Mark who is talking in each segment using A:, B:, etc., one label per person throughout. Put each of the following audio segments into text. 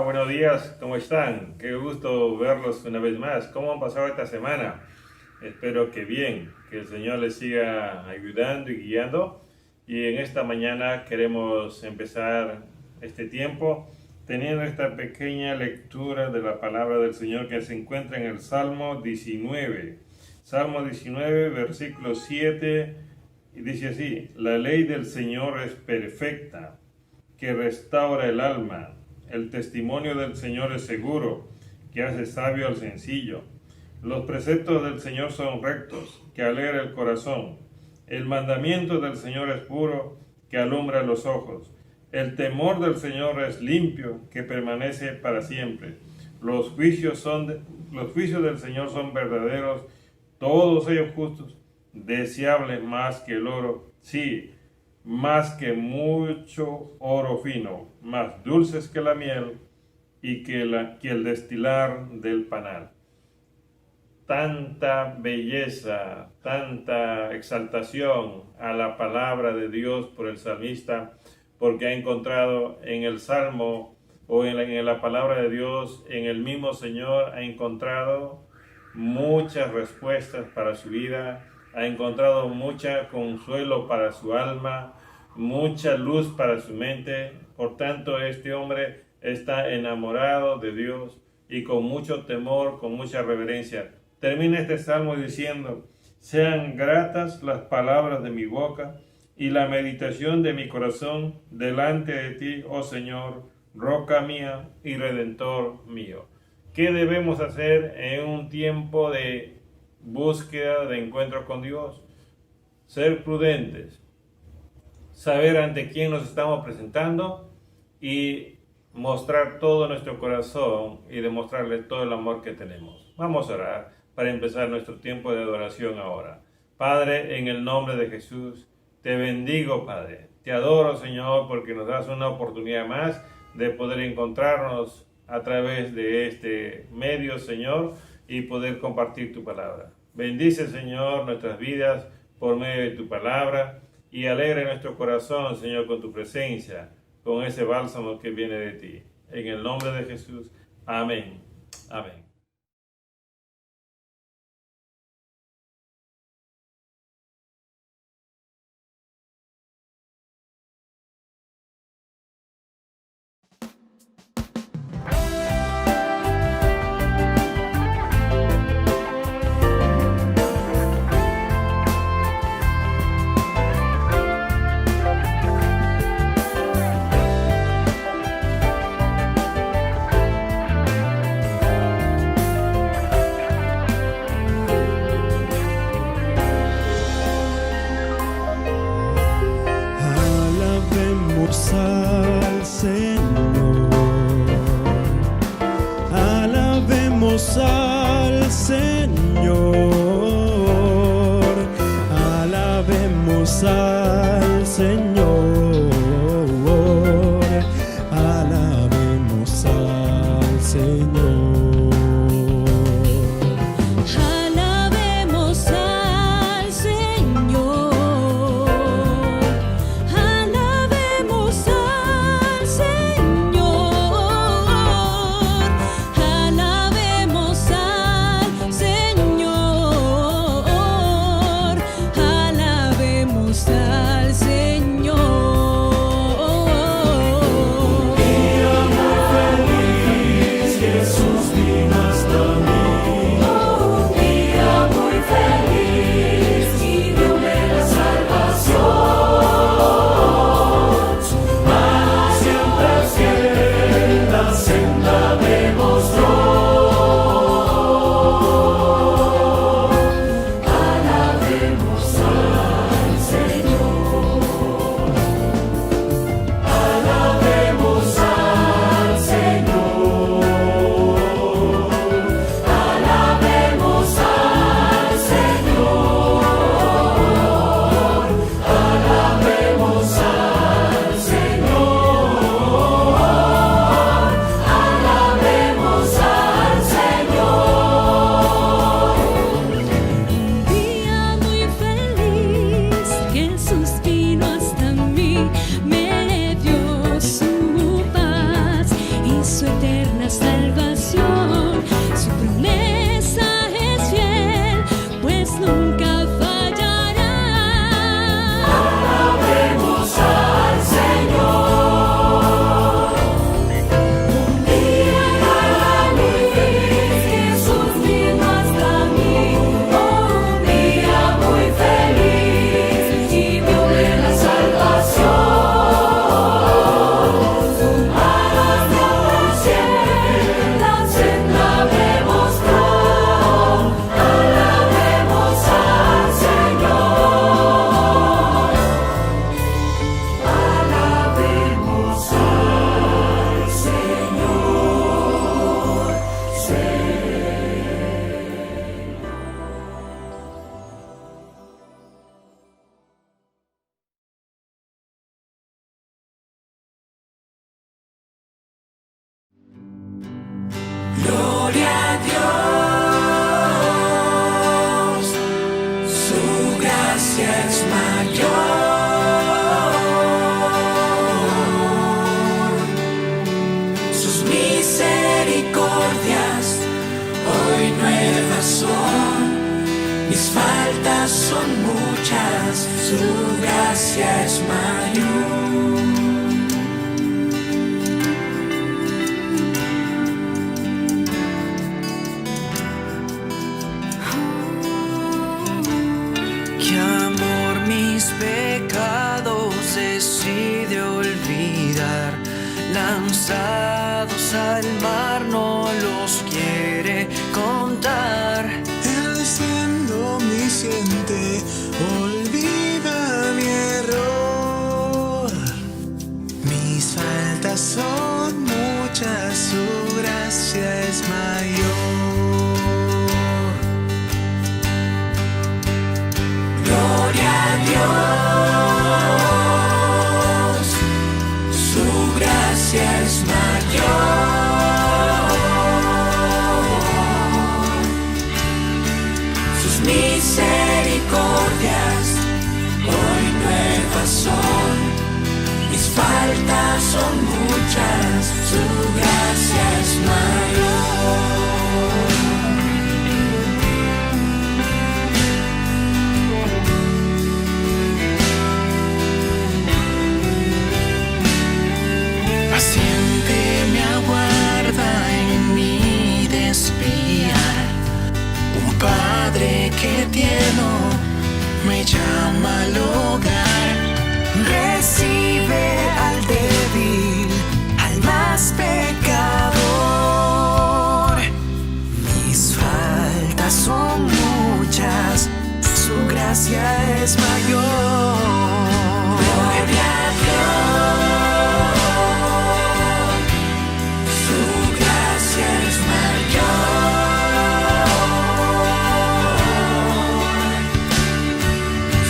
A: buenos días, ¿cómo están? Qué gusto verlos una vez más. ¿Cómo han pasado esta semana? Espero que bien, que el Señor les siga ayudando y guiando. Y en esta mañana queremos empezar este tiempo teniendo esta pequeña lectura de la palabra del Señor que se encuentra en el Salmo 19. Salmo 19, versículo 7, y dice así: la ley del Señor es perfecta, que restaura el alma. El testimonio del Señor es seguro, que hace sabio al sencillo. Los preceptos del Señor son rectos, que alegra el corazón. El mandamiento del Señor es puro, que alumbra los ojos. El temor del Señor es limpio, que permanece para siempre. Los juicios del Señor son verdaderos, todos ellos justos, deseables más que el oro, sí, más que mucho oro fino, más dulces que la miel y que el destilar del panal. Tanta belleza, tanta exaltación a la palabra de Dios por el salmista, porque ha encontrado en el Salmo o en la palabra de Dios, en el mismo Señor, ha encontrado muchas respuestas para su vida, ha encontrado mucho consuelo para su alma, mucha luz para su mente. Por tanto, este hombre está enamorado de Dios y con mucho temor, con mucha reverencia. Termina este salmo diciendo: sean gratas las palabras de mi boca y la meditación de mi corazón delante de ti, oh Señor, roca mía y redentor mío. ¿Qué debemos hacer en un tiempo de búsqueda, de encuentro con Dios? Ser prudentes, saber ante quién nos estamos presentando y mostrar todo nuestro corazón y demostrarle todo el amor que tenemos. Vamos a orar para empezar nuestro tiempo de adoración ahora. Padre, en el nombre de Jesús, te bendigo, Padre. Te adoro, Señor, porque nos das una oportunidad más de poder encontrarnos a través de este medio, Señor, y poder compartir tu palabra. Bendice, Señor, nuestras vidas por medio de tu palabra y alegra nuestro corazón, Señor, con tu presencia, con ese bálsamo que viene de ti. En el nombre de Jesús. Amén. Amén.
B: Al Señor, alabemos al Señor, alabemos al Señor.
C: Alabemos al Señor, alabemos al Señor, alabemos al Señor, alabemos al Señor.
B: Día muy feliz, Jesús vino hasta mí.
C: Un día muy feliz y dióme la salvación.
B: Su mano siempre fiel, la senda me mostró. Alabemos al Señor, alabemos al Señor, alabemos al Señor, alabemos al Señor, alabemos al Señor.
C: Un día muy feliz mayor. Sus misericordias hoy nuevas son. Mis faltas son muchas, su gracia es mayor.
D: Qué amor mis pecados decide olvidar, lanzados al mar no los quiere contar.
E: Él siendo omnisciente olvida mi error. Mis faltas son muchas, su gracia es mayor.
C: Gloria a Dios, su gracia es mayor. Sus misericordias hoy nuevas son. Mis faltas son muchas, su gracia es mayor.
D: Paciente me aguarda en mi desviar, un padre que tierno me llama al hogar. Recibe al débil, al más pecador. Mis faltas son muchas, su gracia es mayor.
C: Gloria a Dios, su gracia es mayor.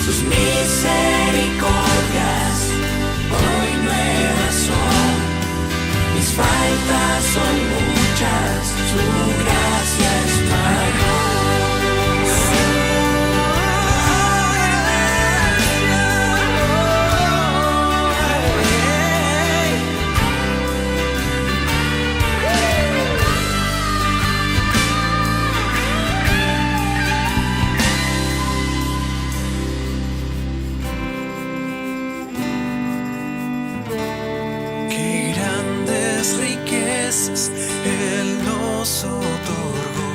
C: Sus misericordias hoy nuevas son. Mis faltas son muchas, su gracia es mayor.
D: Qué grandes riquezas Él nos otorgó.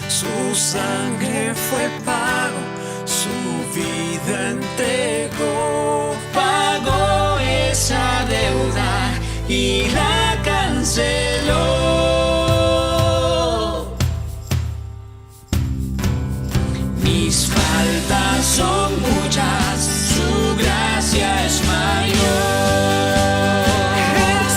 D: Su sangre fue pago, su vida entregó. Pagó esa deuda y la canceló. Mis faltas son muchas, su gracia es mayor. Es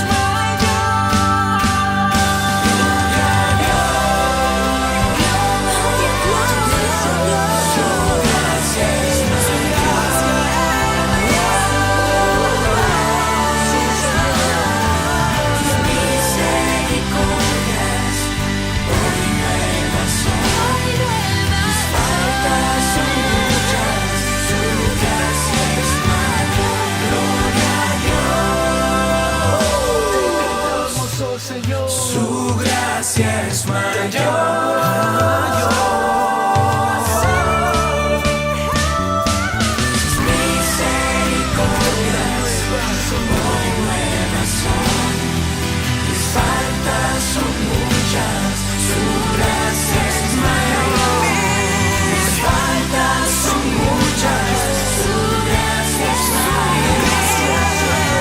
C: Misericordias hoy nuevas son. Mis faltas son muchas, su gracia es mayor. Gloria a Dios, su gracia es mayor. Misericordias hoy nuevas son. Mis faltas son muchas, su gracia es mayor. Mis faltas son muchas, su gracia es mayor.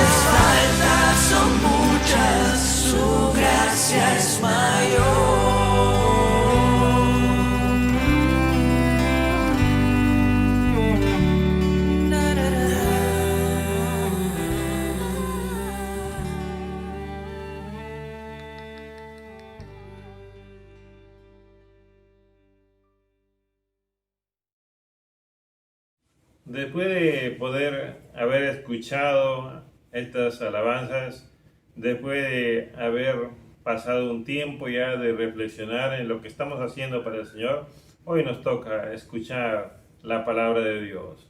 C: Mis faltas son muchas, su gracia es mayor.
A: Después de poder haber escuchado estas alabanzas, después de haber pasado un tiempo ya de reflexionar en lo que estamos haciendo para el Señor, hoy nos toca escuchar la palabra de Dios.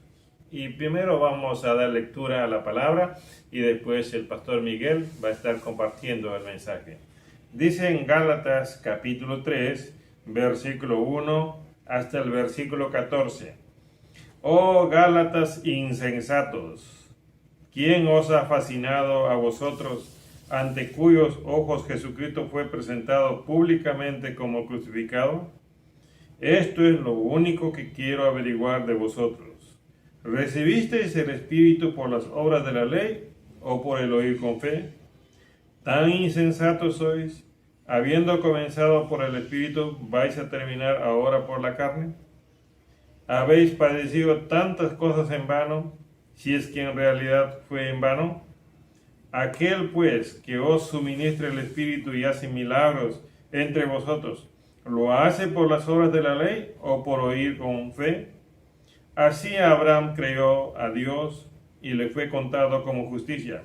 A: Y primero vamos a dar lectura a la palabra y después el pastor Miguel va a estar compartiendo el mensaje. Dice en Gálatas capítulo 3, versículo 1 hasta el versículo 14. Oh Gálatas insensatos, ¿quién os ha fascinado a vosotros, ante cuyos ojos Jesucristo fue presentado públicamente como crucificado? Esto es lo único que quiero averiguar de vosotros. ¿Recibisteis el Espíritu por las obras de la ley o por el oír con fe? ¿Tan insensatos sois? Habiendo comenzado por el Espíritu, ¿vais a terminar ahora por la carne? ¿Habéis padecido tantas cosas en vano, si es que en realidad fue en vano? Aquel pues que os suministra el Espíritu y hace milagros entre vosotros, ¿lo hace por las obras de la ley o por oír con fe? Así Abraham creyó a Dios y le fue contado como justicia.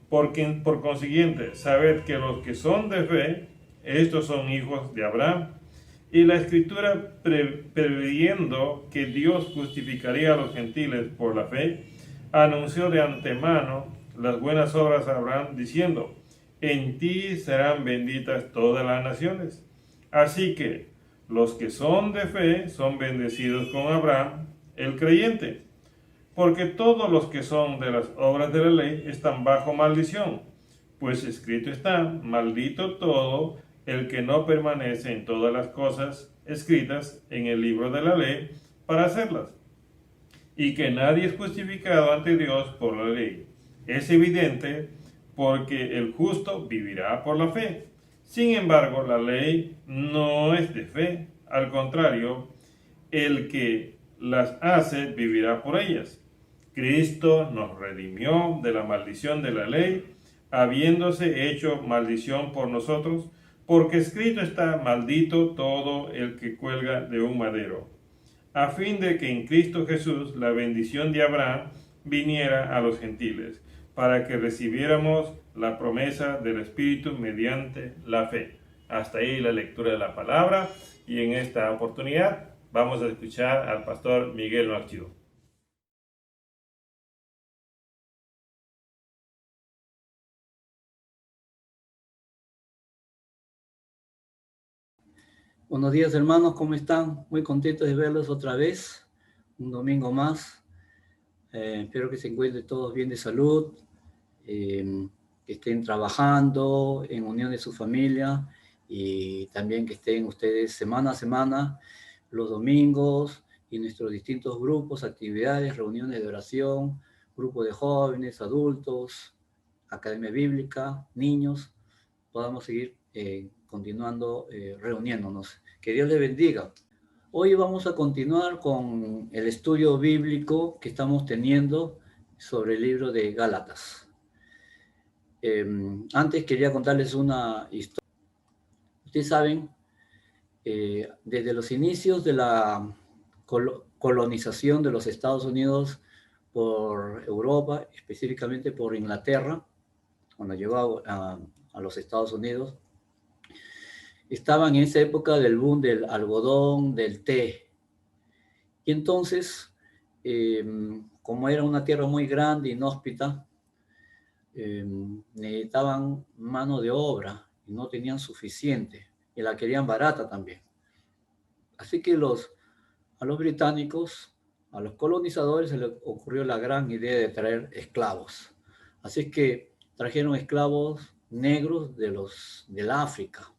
A: Porque, por consiguiente, sabed que los que son de fe, estos son hijos de Abraham. Y la Escritura, previendo que Dios justificaría a los gentiles por la fe, anunció de antemano las buenas obras a Abraham, diciendo: en ti serán benditas todas las naciones. Así que los que son de fe son bendecidos con Abraham, el creyente, porque todos los que son de las obras de la ley están bajo maldición, pues escrito está: maldito todo el que no permanece en todas las cosas escritas en el libro de la ley para hacerlas. Y que nadie es justificado ante Dios por la ley. Es evidente, porque el justo vivirá por la fe. Sin embargo, la ley no es de fe. Al contrario, el que las hace vivirá por ellas. Cristo nos redimió de la maldición de la ley, habiéndose hecho maldición por nosotros, porque escrito está: maldito todo el que cuelga de un madero, a fin de que en Cristo Jesús la bendición de Abraham viniera a los gentiles, para que recibiéramos la promesa del Espíritu mediante la fe. Hasta ahí la lectura de la palabra, y en esta oportunidad vamos a escuchar al pastor Miguel Marchido.
F: Buenos días, hermanos, ¿cómo están? Muy contentos de verlos otra vez, un domingo más. Espero que se encuentren todos bien de salud, que estén trabajando en unión de su familia, y también que estén ustedes semana a semana, los domingos, y nuestros distintos grupos, actividades, reuniones de oración, grupos de jóvenes, adultos, academia bíblica, niños, podamos seguir continuando reuniéndonos. Que Dios les bendiga. Hoy vamos a continuar con el estudio bíblico que estamos teniendo sobre el libro de Gálatas. Antes quería contarles una historia. Ustedes saben, desde los inicios de la colonización de los Estados Unidos por Europa, específicamente por Inglaterra, cuando llegó a los Estados Unidos, estaban en esa época del boom del algodón, del té. Y entonces, como era una tierra muy grande, inhóspita, necesitaban mano de obra y no tenían suficiente, y la querían barata también. Así que a los británicos, a los colonizadores, se les ocurrió la gran idea de traer esclavos. Así que trajeron esclavos negros del África,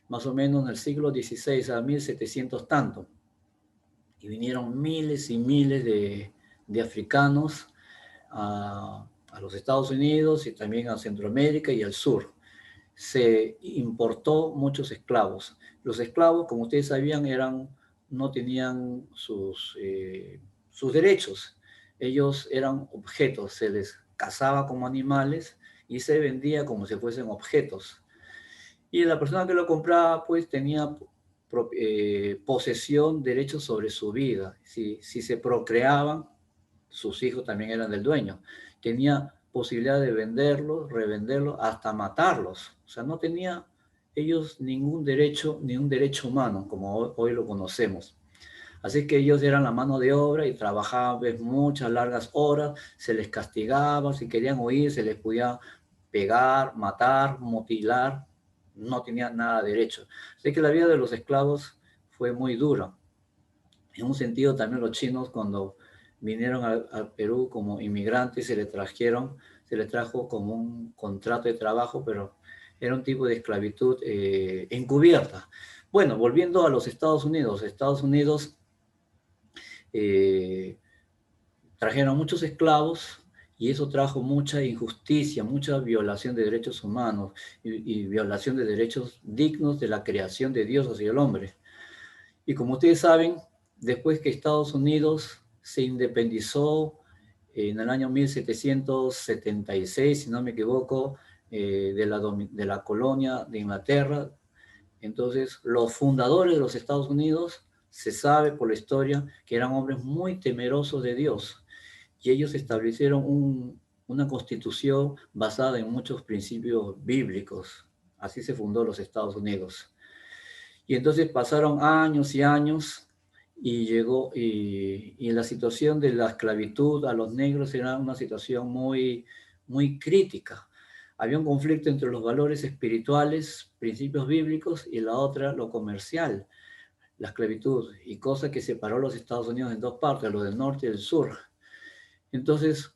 F: más o menos en el siglo XVI, a 1700 tanto. Y vinieron miles y miles de africanos a los Estados Unidos y también a Centroamérica y al sur. Se importó muchos esclavos. Los esclavos, como ustedes sabían, no tenían sus derechos. Ellos eran objetos, se les cazaba como animales y se vendía como si fuesen objetos. Y la persona que lo compraba, pues, tenía posesión, derechos sobre su vida. Si se procreaban, sus hijos también eran del dueño. Tenía posibilidad de venderlos, revenderlos, hasta matarlos. O sea, no tenía ellos ningún derecho, ni un derecho humano, como hoy lo conocemos. Así que ellos eran la mano de obra y trabajaban pues, muchas largas horas, se les castigaba, si querían huir se les podía pegar, matar, mutilar, no tenían nada de derecho. Así que la vida de los esclavos fue muy dura. En un sentido también los chinos cuando vinieron al Perú como inmigrantes se les trajo como un contrato de trabajo, pero era un tipo de esclavitud encubierta. Bueno, volviendo a los Estados Unidos eh, trajeron muchos esclavos y eso trajo mucha injusticia, mucha violación de derechos humanos y violación de derechos dignos de la creación de Dios hacia el hombre. Y como ustedes saben, después que Estados Unidos se independizó en el año 1776, si no me equivoco, de la colonia de Inglaterra, entonces los fundadores de los Estados Unidos se sabe por la historia que eran hombres muy temerosos de Dios y ellos establecieron una constitución basada en muchos principios bíblicos. Así se fundó los Estados Unidos. Y entonces pasaron años y años y llegó, y la situación de la esclavitud a los negros era una situación muy, muy crítica. Había un conflicto entre los valores espirituales, principios bíblicos, y la otra, lo comercial, la esclavitud, y cosa que separó a los Estados Unidos en dos partes, lo del norte y el sur. Entonces,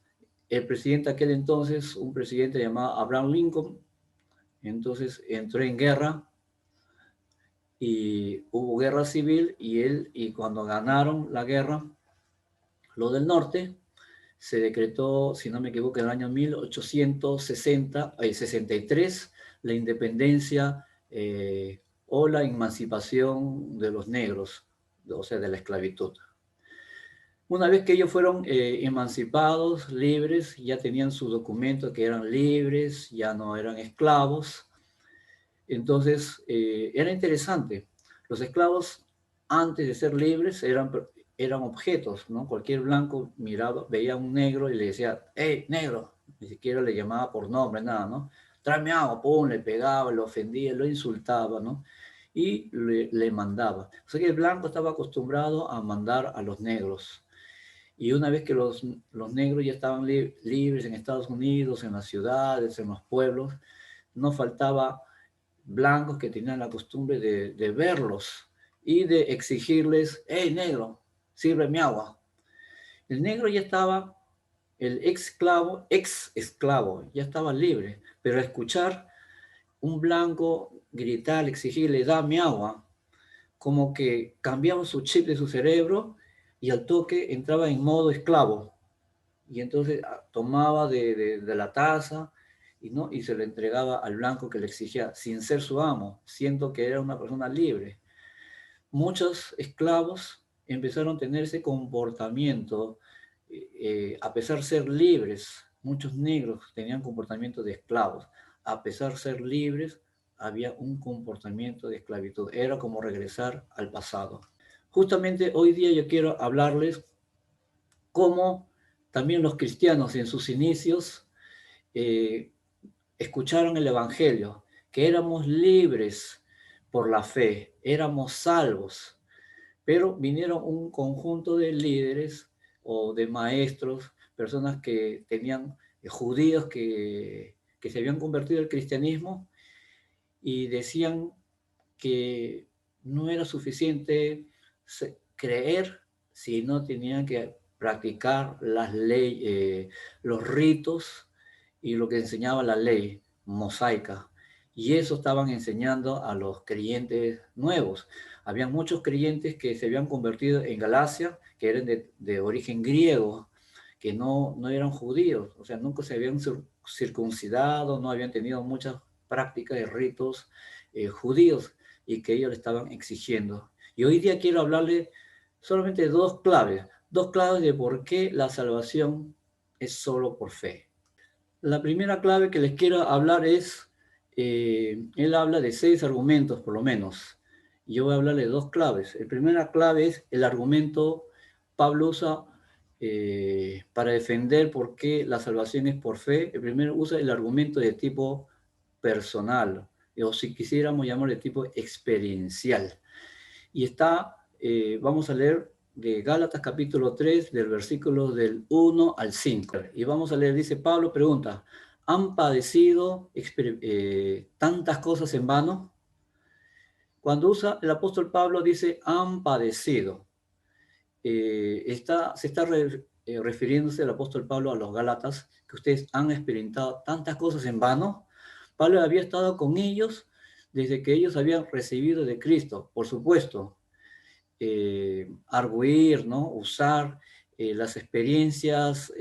F: el presidente aquel entonces, un presidente llamado Abraham Lincoln, entonces entró en guerra y hubo guerra civil y cuando ganaron la guerra, los del norte, se decretó, si no me equivoco, en el año 1863, la independencia o la emancipación de los negros, o sea, de la esclavitud. Una vez que ellos fueron emancipados, libres, ya tenían sus documentos que eran libres, ya no eran esclavos. Entonces, era interesante. Los esclavos, antes de ser libres, eran objetos, ¿no? Cualquier blanco miraba, veía a un negro y le decía, ¡hey, negro! Ni siquiera le llamaba por nombre, nada, ¿no? Tráeme agua, pum, le pegaba, lo ofendía, lo insultaba, ¿no? Y le mandaba. O sea que el blanco estaba acostumbrado a mandar a los negros. Y una vez que los negros ya estaban libres en Estados Unidos, en las ciudades, en los pueblos, no faltaba blancos que tenían la costumbre de verlos y de exigirles, hey negro, sírveme agua. El negro ya estaba, el ex esclavo, ya estaba libre, pero al escuchar un blanco gritar, exigirle, dame agua, como que cambiaba su chip de su cerebro y al toque entraba en modo esclavo. Y entonces tomaba de la taza y se le entregaba al blanco que le exigía, sin ser su amo, siendo que era una persona libre. Muchos esclavos empezaron a tener ese comportamiento, a pesar de ser libres. Muchos negros tenían comportamiento de esclavos. A pesar de ser libres, había un comportamiento de esclavitud. Era como regresar al pasado. Justamente hoy día yo quiero hablarles cómo también los cristianos en sus inicios escucharon el Evangelio, que éramos libres por la fe, éramos salvos, pero vinieron un conjunto de líderes o de maestros, personas que tenían judíos que se habían convertido al cristianismo y decían que no era suficiente creer, sino tenían que practicar las leyes, los ritos y lo que enseñaba la ley mosaica. Y eso estaban enseñando a los creyentes nuevos. Había muchos creyentes que se habían convertido en Galacia, que eran de origen griego, que no eran judíos, o sea, nunca se habían circuncidado, no habían tenido muchas prácticas de ritos judíos y que ellos le estaban exigiendo. Y hoy día quiero hablarle solamente de dos claves de por qué la salvación es solo por fe. La primera clave que les quiero hablar es, él habla de 6 argumentos por lo menos. Yo voy a hablarle de 2 claves. La primera clave es el argumento Pablo usa para defender por qué la salvación es por fe. El primero usa el argumento de tipo personal, o si quisiéramos llamarlo de tipo experiencial. Y está, vamos a leer de Gálatas capítulo 3, del versículo del 1 al 5. Y vamos a leer, dice Pablo, pregunta, ¿han padecido tantas cosas en vano? Cuando usa el apóstol Pablo dice, han padecido. Se está refiriéndose el apóstol Pablo a los Gálatas, que ustedes han experimentado tantas cosas en vano. Pablo había estado con ellos desde que ellos habían recibido de Cristo, por supuesto. Arguir, ¿no? Usar las experiencias,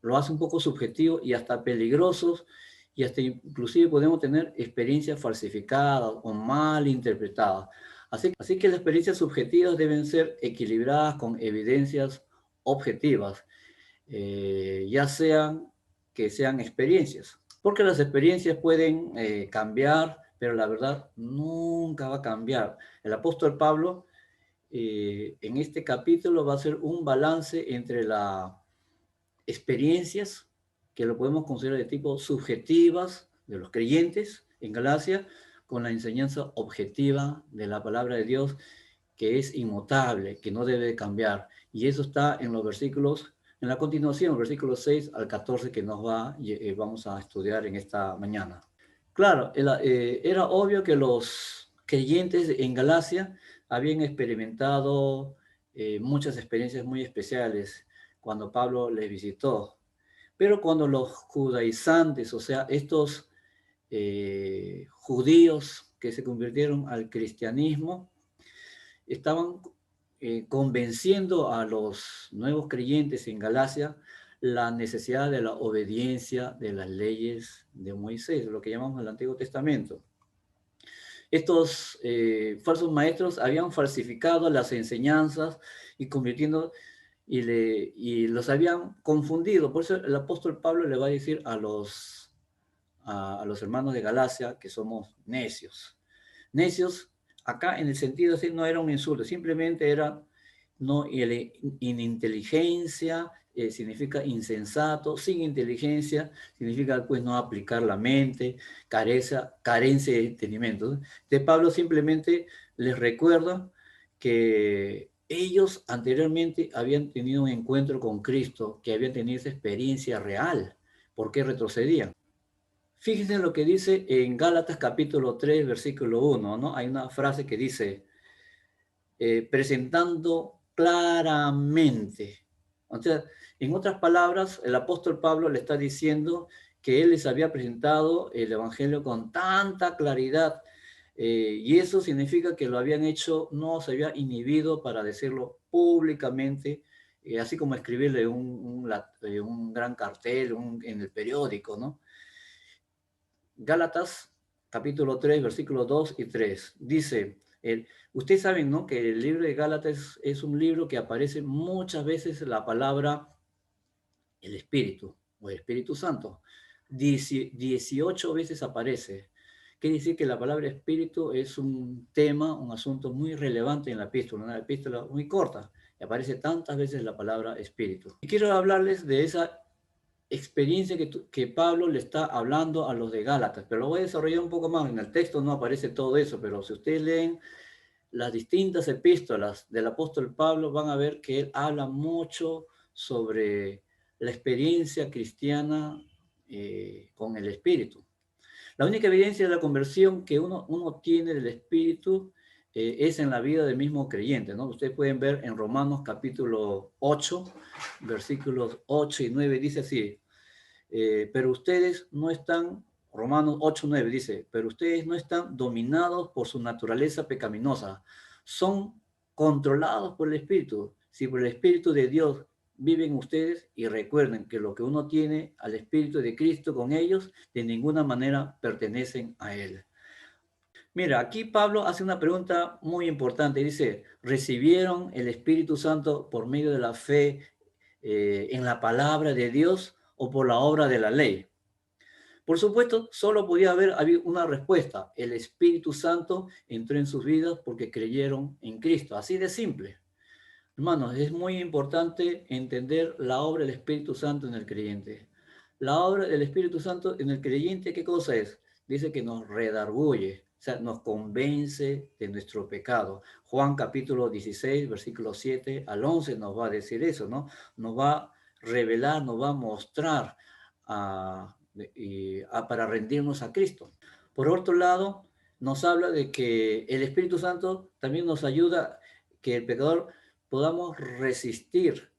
F: lo hace un poco subjetivo y hasta peligrosos, y hasta inclusive podemos tener experiencias falsificadas o mal interpretadas. Así que las experiencias subjetivas deben ser equilibradas con evidencias objetivas, ya sean que sean experiencias, porque las experiencias pueden cambiar, pero la verdad nunca va a cambiar. El apóstol Pablo en este capítulo va a hacer un balance entre las experiencias, que lo podemos considerar de tipo subjetivas de los creyentes en Galacia, con la enseñanza objetiva de la palabra de Dios, que es inmutable, que no debe cambiar. Y eso está en los versículos, en la continuación, versículos 6 al 14, que vamos a estudiar en esta mañana. Claro, era obvio que los creyentes en Galacia habían experimentado muchas experiencias muy especiales cuando Pablo les visitó. Pero cuando los judaizantes, o sea, estos judíos que se convirtieron al cristianismo, estaban convenciendo a los nuevos creyentes en Galacia la necesidad de la obediencia de las leyes de Moisés, lo que llamamos el Antiguo Testamento. Estos falsos maestros habían falsificado las enseñanzas y y los habían confundido. Por eso el apóstol Pablo le va a decir a los hermanos de Galacia que somos necios. Necios, acá en el sentido así, no era un insulto, simplemente era ininteligencia, significa insensato, sin inteligencia significa pues no aplicar la mente, carencia de entendimiento. De Pablo simplemente les recuerda que ellos anteriormente habían tenido un encuentro con Cristo, que habían tenido esa experiencia real. ¿Por qué retrocedían? Fíjense lo que dice en Gálatas capítulo 3, versículo 1, ¿no? Hay una frase que dice, presentando claramente. O sea, en otras palabras, el apóstol Pablo le está diciendo que él les había presentado el evangelio con tanta claridad, y eso significa que lo habían hecho, no se había inhibido para decirlo públicamente, así como escribirle un gran cartel en el periódico, ¿no? Gálatas capítulo 3, versículos 2 y 3, dice, ustedes saben, ¿no?, que el libro de Gálatas es un libro que aparece muchas veces la palabra el Espíritu o el Espíritu Santo. 18 veces aparece. Quiere decir que la palabra Espíritu es un tema, un asunto muy relevante en la epístola, una epístola muy corta. Y aparece tantas veces la palabra Espíritu. Y quiero hablarles de esa experiencia que Pablo le está hablando a los de Gálatas, pero lo voy a desarrollar un poco más. En el texto no aparece todo eso, pero si ustedes leen las distintas epístolas del apóstol Pablo, van a ver que él habla mucho sobre la experiencia cristiana con el Espíritu. La única evidencia de la conversión que uno tiene del Espíritu es en la vida del mismo creyente, ¿no? Ustedes pueden ver en Romanos capítulo 8, versículos 8 y 9, dice así, pero ustedes no están, Romanos 8, 9 dice, pero ustedes no están dominados por su naturaleza pecaminosa, son controlados por el Espíritu. Si por el Espíritu de Dios viven ustedes, y recuerden que lo que uno tiene al Espíritu de Cristo con ellos, de ninguna manera pertenecen a Él. Mira, aquí Pablo hace una pregunta muy importante. Dice, ¿recibieron el Espíritu Santo por medio de la fe en la palabra de Dios o por la obra de la ley? Por supuesto, solo podía haber una respuesta. El Espíritu Santo entró en sus vidas porque creyeron en Cristo. Así de simple. Hermanos, es muy importante entender la obra del Espíritu Santo en el creyente. La obra del Espíritu Santo en el creyente, ¿qué cosa es? Dice que nos redarguye. sea, nos convence de nuestro pecado. Juan capítulo 16, versículo 7 al 11 nos va a decir eso, ¿no? Nos va a revelar, nos va a mostrar para rendirnos a Cristo. Por otro lado, nos habla de que el Espíritu Santo también nos ayuda que el pecador podamos resistir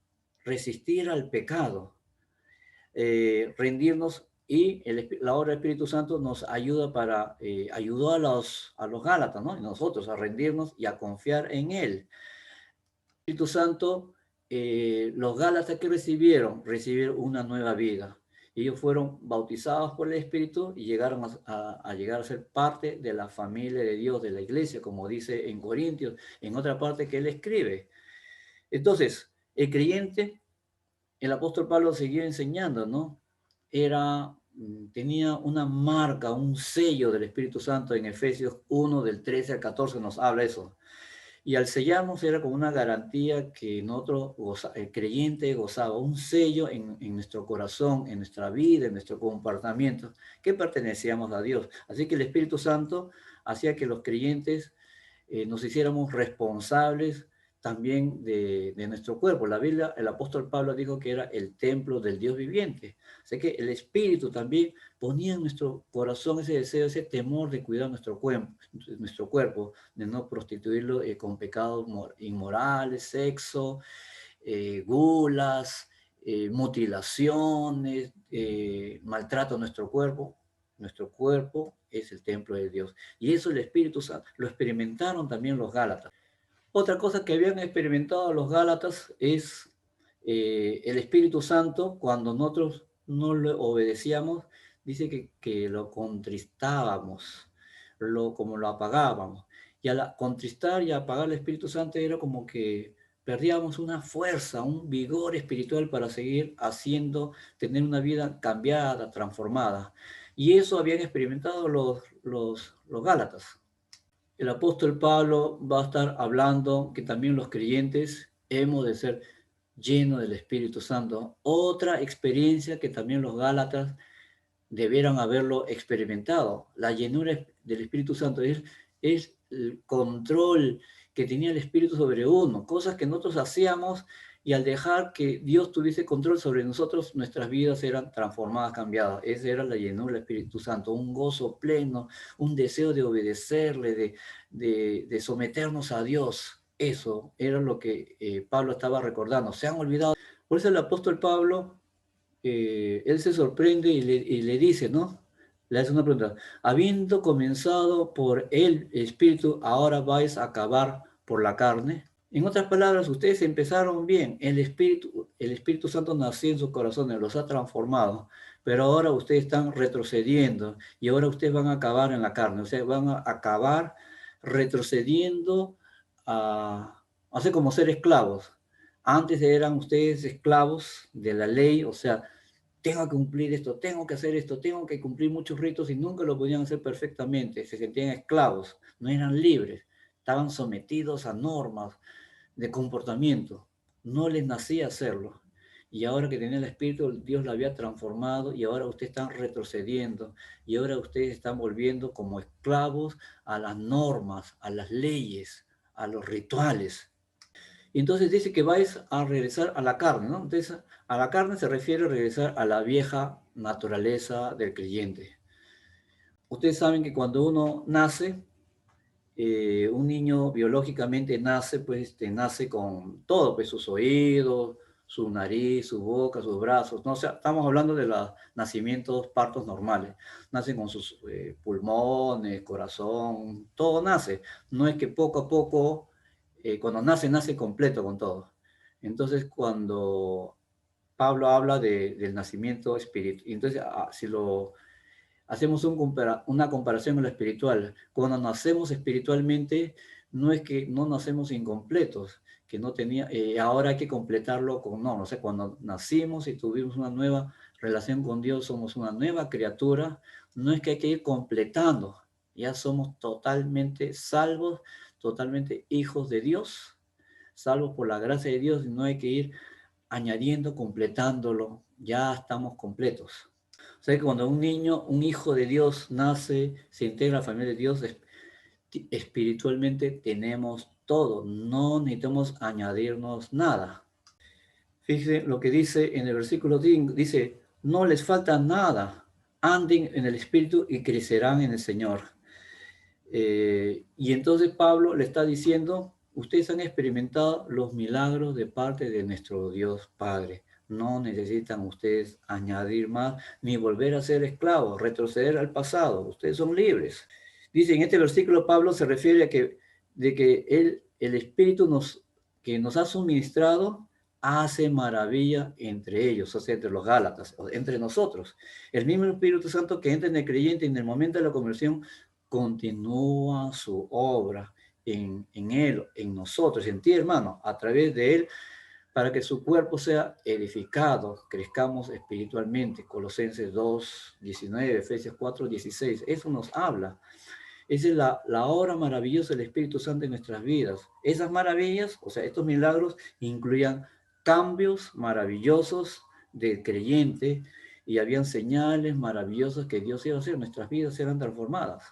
F: al pecado, rendirnos, y la obra del Espíritu Santo nos ayuda ayudó a los Gálatas, ¿no? Y nosotros a rendirnos y a confiar en Él. El Espíritu Santo, los Gálatas que recibieron una nueva vida. Ellos fueron bautizados por el Espíritu y llegaron a llegar a ser parte de la familia de Dios, de la iglesia, como dice en Corintios, en otra parte que él escribe. Entonces, el creyente, el apóstol Pablo seguía enseñando, ¿no? Tenía una marca, un sello del Espíritu Santo. En Efesios 1, del 13 al 14 nos habla eso. Y al sellarnos era como una garantía que el creyente gozaba, un sello en nuestro corazón, en nuestra vida, en nuestro comportamiento, que pertenecíamos a Dios. Así que el Espíritu Santo hacía que los creyentes nos hiciéramos responsables también de nuestro cuerpo. La Biblia, el apóstol Pablo dijo que era el templo del Dios viviente. Así que el Espíritu también ponía en nuestro corazón ese deseo, ese temor de cuidar nuestro cuerpo, de no prostituirlo con pecados inmorales, sexo, gulas, mutilaciones, maltrato a nuestro cuerpo. Nuestro cuerpo es el templo de Dios. Y eso el Espíritu Santo lo experimentaron también los Gálatas. Otra cosa que habían experimentado los Gálatas es el Espíritu Santo. Cuando nosotros no le obedecíamos, dice que lo contristábamos, como lo apagábamos. Y al contristar y apagar el Espíritu Santo era como que perdíamos una fuerza, un vigor espiritual para seguir tener una vida cambiada, transformada. Y eso habían experimentado los Gálatas. El apóstol Pablo va a estar hablando que también los creyentes hemos de ser llenos del Espíritu Santo. Otra experiencia que también los Gálatas debieran haberlo experimentado. La llenura del Espíritu Santo es el control que tenía el Espíritu sobre uno, cosas que nosotros hacíamos, y al dejar que Dios tuviese control sobre nosotros, nuestras vidas eran transformadas, cambiadas. Esa era la llenura del Espíritu Santo, un gozo pleno, un deseo de obedecerle, de someternos a Dios. Eso era lo que Pablo estaba recordando. Se han olvidado. Por eso el apóstol Pablo, él se sorprende y le dice, ¿no? Le hace una pregunta. Habiendo comenzado por el Espíritu, ¿ahora vais a acabar por la carne? En otras palabras, ustedes empezaron bien. El Espíritu Santo nació en sus corazones, los ha transformado. Pero ahora ustedes están retrocediendo y ahora ustedes van a acabar en la carne. O sea, van a acabar retrocediendo a ser como ser esclavos. Antes eran ustedes esclavos de la ley, o sea, tengo que cumplir esto, tengo que hacer esto, tengo que cumplir muchos ritos, y nunca lo podían hacer perfectamente. Se sentían esclavos, no eran libres, estaban sometidos a normas de comportamiento. No les nacía hacerlo. Y ahora que tenía el Espíritu, Dios lo había transformado, y ahora ustedes están retrocediendo, y ahora ustedes están volviendo como esclavos a las normas, a las leyes, a los rituales. Y entonces dice que vais a regresar a la carne, ¿no? Entonces, a la carne se refiere a regresar a la vieja naturaleza del creyente. Ustedes saben que cuando uno nace, un niño biológicamente nace, pues nace con todo, pues sus oídos, su nariz, su boca, sus brazos, ¿no? O sea, estamos hablando de los nacimientos, partos normales. Nacen con sus pulmones, corazón, todo nace. No es que poco a poco, cuando nace completo con todo. Entonces, cuando Pablo habla del nacimiento espiritual, entonces si lo hacemos una comparación con lo espiritual, cuando nacemos espiritualmente, no es que no nacemos incompletos, que no tenía, ahora hay que completarlo no, o sea, cuando nacimos y tuvimos una nueva relación con Dios, somos una nueva criatura, no es que hay que ir completando, ya somos totalmente salvos, totalmente hijos de Dios, salvos por la gracia de Dios, y no hay que ir añadiendo, completándolo, ya estamos completos. O sea que cuando un niño, un hijo de Dios nace, se integra a la familia de Dios, espiritualmente tenemos todo, no necesitamos añadirnos nada. Fíjense lo que dice en el versículo 5, dice, no les falta nada, anden en el Espíritu y crecerán en el Señor. Y entonces Pablo le está diciendo, ustedes han experimentado los milagros de parte de nuestro Dios Padre. No necesitan ustedes añadir más ni volver a ser esclavos, retroceder al pasado. Ustedes son libres. Dice en este versículo Pablo se refiere a que el Espíritu que nos ha suministrado hace maravilla entre ellos, o sea, entre los Gálatas, entre nosotros. El mismo Espíritu Santo que entra en el creyente en el momento de la conversión continúa su obra en él, en nosotros, en ti, hermano, a través de él, para que su cuerpo sea edificado, crezcamos espiritualmente. Colosenses 2, 19, Efesios 4, 16. Eso nos habla. Esa es la obra maravillosa del Espíritu Santo en nuestras vidas. Esas maravillas, o sea, estos milagros, incluían cambios maravillosos del creyente y habían señales maravillosas que Dios iba a hacer. Nuestras vidas eran transformadas.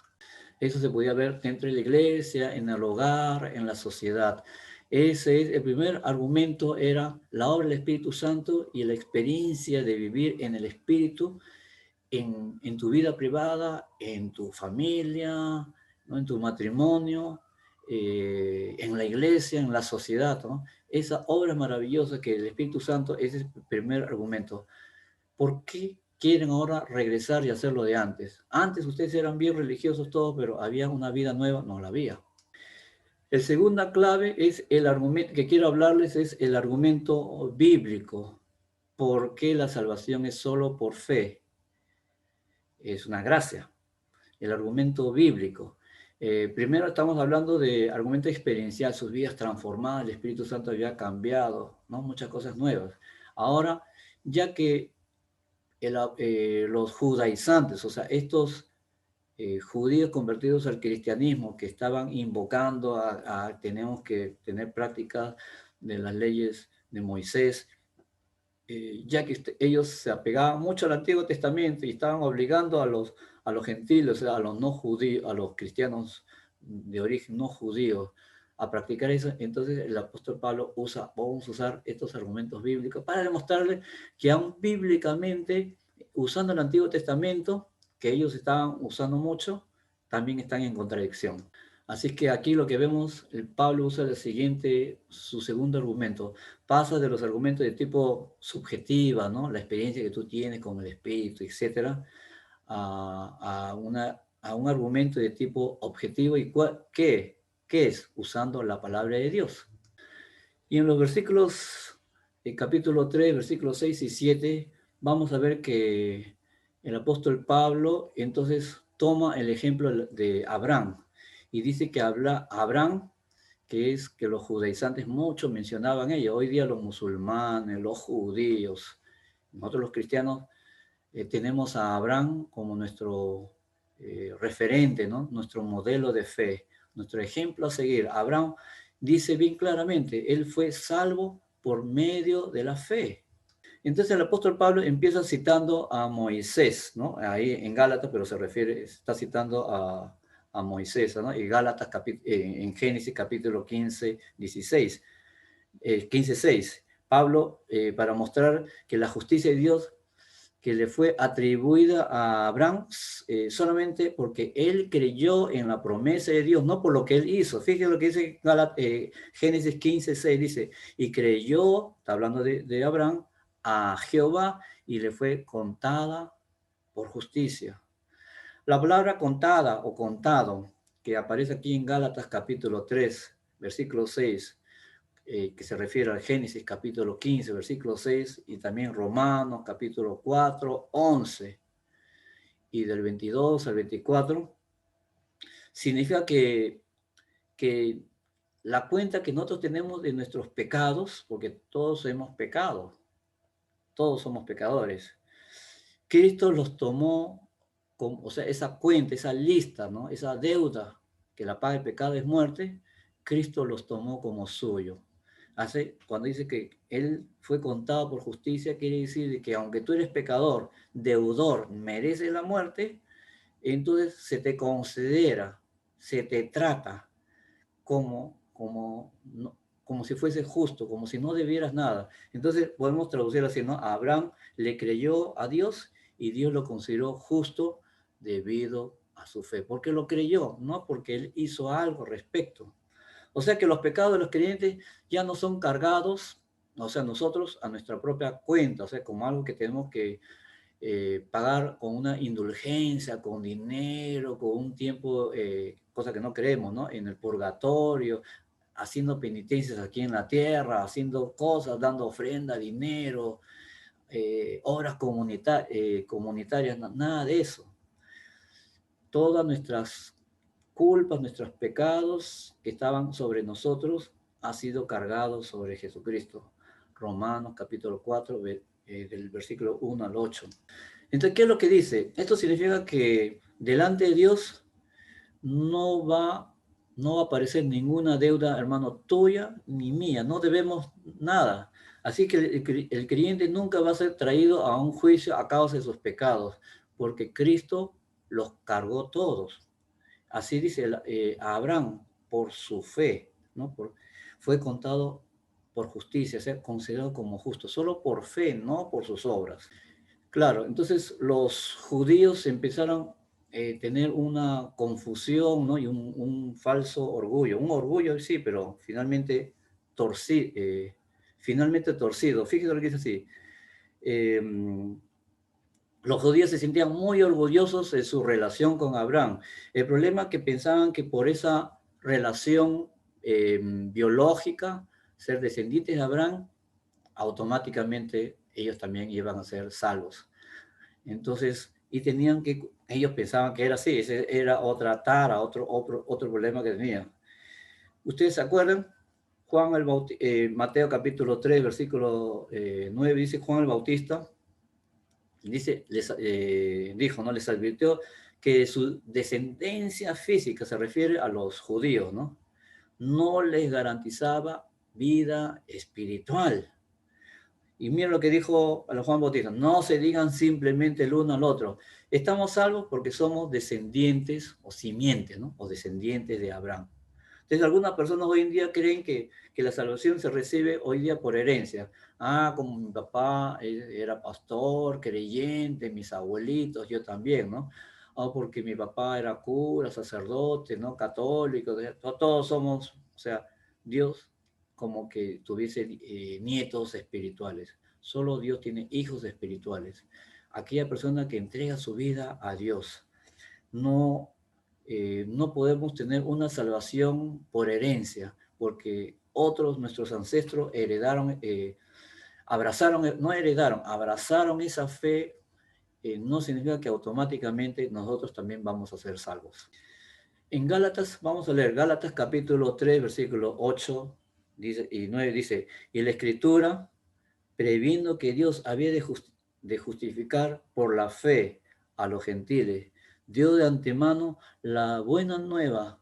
F: Eso se podía ver dentro de la iglesia, en el hogar, en la sociedad. Ese es el primer argumento, era la obra del Espíritu Santo y la experiencia de vivir en el Espíritu en tu vida privada, en tu familia, ¿no? En tu matrimonio, en la iglesia, en la sociedad, ¿no? Esa obra maravillosa que el Espíritu Santo es el primer argumento. ¿Por qué quieren ahora regresar y hacer lo de antes? Antes ustedes eran bien religiosos todos, pero había una vida nueva, no la había. La segunda clave es el argumento que quiero hablarles, es el argumento bíblico. ¿Por qué la salvación es solo por fe? Es una gracia. El argumento bíblico. Primero estamos hablando de argumento experiencial, sus vidas transformadas, el Espíritu Santo había cambiado, ¿no? Muchas cosas nuevas. Ahora, ya que los judaizantes, o sea, estos judíos convertidos al cristianismo que estaban invocando tenemos que tener prácticas de las leyes de Moisés, ya que ellos se apegaban mucho al Antiguo Testamento y estaban obligando a los gentiles, o sea, a los no judíos, a los cristianos de origen no judío, a practicar eso. Entonces el apóstol Pablo vamos a usar estos argumentos bíblicos para demostrarles que aún bíblicamente, usando el Antiguo Testamento, que ellos estaban usando mucho, también están en contradicción. Así que aquí lo que vemos, Pablo usa su segundo argumento. Pasa de los argumentos de tipo subjetiva, ¿no? La experiencia que tú tienes con el Espíritu, etcétera, a un argumento de tipo objetivo. ¿Y qué es? Usando la palabra de Dios. Y en los versículos, capítulo 3, versículos 6 y 7, vamos a ver que el apóstol Pablo entonces toma el ejemplo de Abraham y dice que Abraham, que los judaizantes mucho mencionaban ello. Hoy día los musulmanes, los judíos, nosotros los cristianos tenemos a Abraham como nuestro referente, ¿no? Nuestro modelo de fe, nuestro ejemplo a seguir. Abraham dice bien claramente, él fue salvo por medio de la fe. Entonces el apóstol Pablo empieza citando a Moisés, ¿no? Ahí en Gálatas, pero está citando a Moisés, ¿no? Y Gálatas en Génesis capítulo 15, 16, 15, 6. Pablo, para mostrar que la justicia de Dios que le fue atribuida a Abraham solamente porque él creyó en la promesa de Dios, no por lo que él hizo. Fíjense lo que dice Génesis 15, 6, dice, y creyó, está hablando de Abraham, a Jehová y le fue contada por justicia. La palabra contada o contado, que aparece aquí en Gálatas capítulo 3, versículo 6, que se refiere al Génesis capítulo 15, versículo 6, y también Romanos capítulo 4, 11, y del 22 al 24, significa que la cuenta que nosotros tenemos de nuestros pecados, porque todos hemos pecado, todos somos pecadores, Cristo los tomó, o sea, esa cuenta, esa lista, ¿no? Esa deuda que la paga del pecado es muerte, Cristo los tomó como suyo. Cuando dice que él fue contado por justicia, quiere decir que aunque tú eres pecador, deudor, mereces la muerte, entonces se te considera se te trata como si fuese justo, como si no debieras nada. Entonces podemos traducir así, ¿no? Abraham le creyó a Dios y Dios lo consideró justo debido a su fe. ¿Por qué lo creyó? No porque él hizo algo al respecto. O sea que los pecados de los creyentes ya no son cargados, o sea, nosotros a nuestra propia cuenta, o sea, como algo que tenemos que pagar con una indulgencia, con dinero, con un tiempo, cosa que no queremos, ¿no? En el purgatorio, haciendo penitencias aquí en la tierra, haciendo cosas, dando ofrenda, dinero, obras comunitarias, nada de eso. Todas nuestras culpas, nuestros pecados que estaban sobre nosotros, ha sido cargado sobre Jesucristo. Romanos capítulo 4, del versículo 1 al 8. Entonces, ¿qué es lo que dice? Esto significa que delante de Dios no va a aparecer ninguna deuda, hermano, tuya ni mía. No debemos nada. Así que el creyente nunca va a ser traído a un juicio a causa de sus pecados, porque Cristo los cargó todos. Así dice a Abraham, por su fe, ¿no? Fue contado por justicia, ser considerado como justo, solo por fe, no por sus obras. Claro, entonces los judíos empezaron a tener una confusión, ¿no? Y un falso orgullo. Un orgullo, sí, pero finalmente torcido. Fíjese lo que dice así. Los judíos se sentían muy orgullosos de su relación con Abraham. El problema es que pensaban que por esa relación biológica, ser descendientes de Abraham, automáticamente ellos también iban a ser salvos. Entonces, ellos pensaban que era así, ese era otra tara, otro problema que tenían. ¿Ustedes se acuerdan? Mateo capítulo 3, versículo 9, dice Juan el Bautista, dijo, ¿no? Les advirtió que su descendencia física, se refiere a los judíos, ¿no? No les garantizaba vida espiritual. Y miren lo que dijo a Juan Bautista: no se digan simplemente el uno al otro, estamos salvos porque somos descendientes o simientes, ¿no? O descendientes de Abraham. Entonces algunas personas hoy en día creen que la salvación se recibe hoy día por herencia. Como mi papá era pastor, creyente, mis abuelitos, yo también, ¿no? Porque mi papá era cura, sacerdote, ¿no? Católico, todos somos, o sea, Dios como que tuviese nietos espirituales. Solo Dios tiene hijos espirituales. Aquella persona que entrega su vida a Dios. No podemos tener una salvación por herencia, porque nuestros ancestros abrazaron esa fe. No significa que automáticamente nosotros también vamos a ser salvos. En Gálatas, vamos a leer Gálatas capítulo 3, versículo 8 y 9, dice: y la Escritura, previendo que Dios había de justificar por la fe a los gentiles, dio de antemano la buena nueva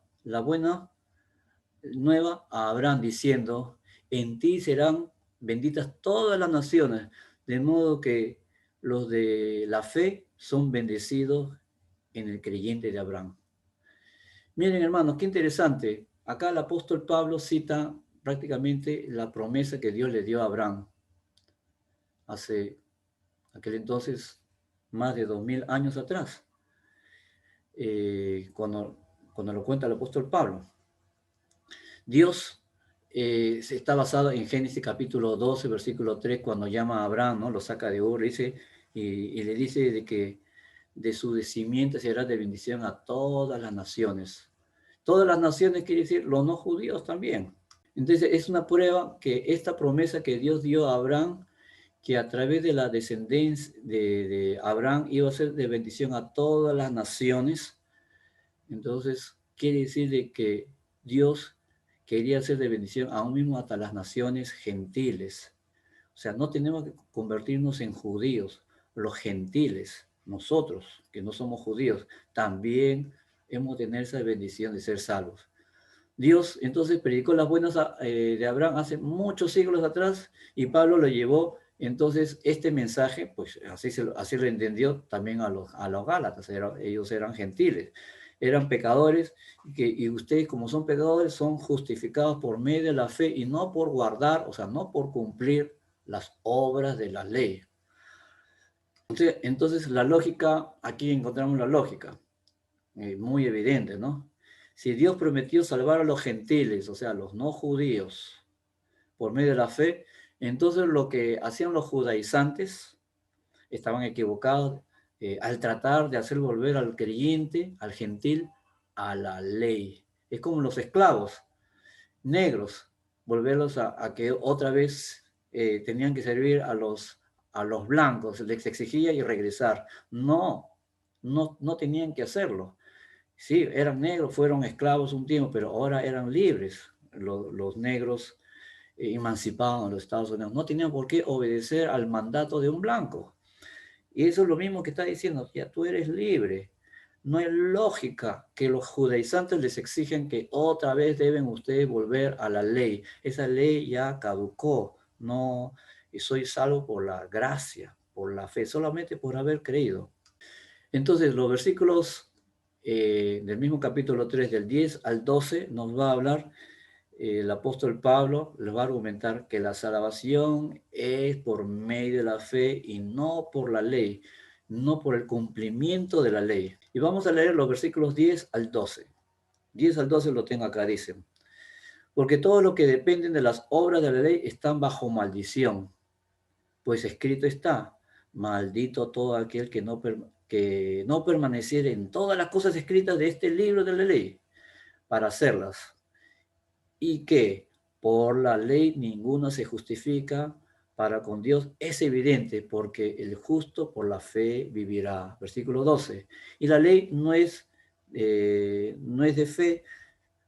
F: a Abraham, diciendo: en ti serán benditas todas las naciones, de modo que los de la fe son bendecidos en el creyente de Abraham. Miren, hermanos, qué interesante. Acá el apóstol Pablo cita prácticamente la promesa que Dios le dio a Abraham hace aquel entonces más de 2000 años atrás, cuando lo cuenta el apóstol Pablo. Dios está basado en Génesis capítulo 12, versículo 3, cuando llama a Abraham, ¿no? Lo saca de Ur, dice, y le dice de que de su simiente será de bendición a todas las naciones. Todas las naciones quiere decir los no judíos también. Entonces es una prueba que esta promesa que Dios dio a Abraham, que a través de la descendencia de Abraham iba a ser de bendición a todas las naciones. Entonces quiere decir de que Dios quería hacer de bendición aún mismo hasta las naciones gentiles. O sea, no tenemos que convertirnos en judíos. Los gentiles, nosotros que no somos judíos, también hemos de tener esa bendición de ser salvos. Dios entonces predicó las buenas de Abraham hace muchos siglos atrás, y Pablo lo llevó entonces este mensaje, pues así lo entendió también a los Gálatas. Ellos eran gentiles. eran pecadores, y ustedes como son pecadores son justificados por medio de la fe y no por guardar, o sea, no por cumplir las obras de la ley. Entonces la lógica, aquí encontramos la lógica, muy evidente, ¿no? Si Dios prometió salvar a los gentiles, o sea, a los no judíos, por medio de la fe, entonces lo que hacían los judaizantes estaban equivocados al tratar de hacer volver al creyente, al gentil, a la ley. Es como los esclavos negros, volverlos a que otra vez tenían que servir a los blancos, les exigía y regresar. No, no tenían que hacerlo. Sí, eran negros, fueron esclavos un tiempo, pero ahora eran libres los negros emancipados en los Estados Unidos. No tenían por qué obedecer al mandato de un blanco. Y eso es lo mismo que está diciendo, ya tú eres libre. No hay lógica que los judaizantes les exigen que otra vez deben ustedes volver a la ley. Esa ley ya caducó. No, y soy salvo por la gracia, por la fe, solamente por haber creído. Entonces, los versículos del mismo capítulo 3, del 10 al 12, nos va a hablar, el apóstol Pablo les va a argumentar que la salvación es por medio de la fe y no por la ley, no por el cumplimiento de la ley. Y vamos a leer los versículos 10 al 12. 10 al 12 lo tengo acá, dicen. Porque todos los que dependen de las obras de la ley están bajo maldición. Pues escrito está, maldito todo aquel que no permaneciera en todas las cosas escritas de este libro de la ley, para hacerlas. Y que por la ley ninguno se justifica para con Dios, es evidente, porque el justo por la fe vivirá. Versículo 12. Y la ley no es de fe,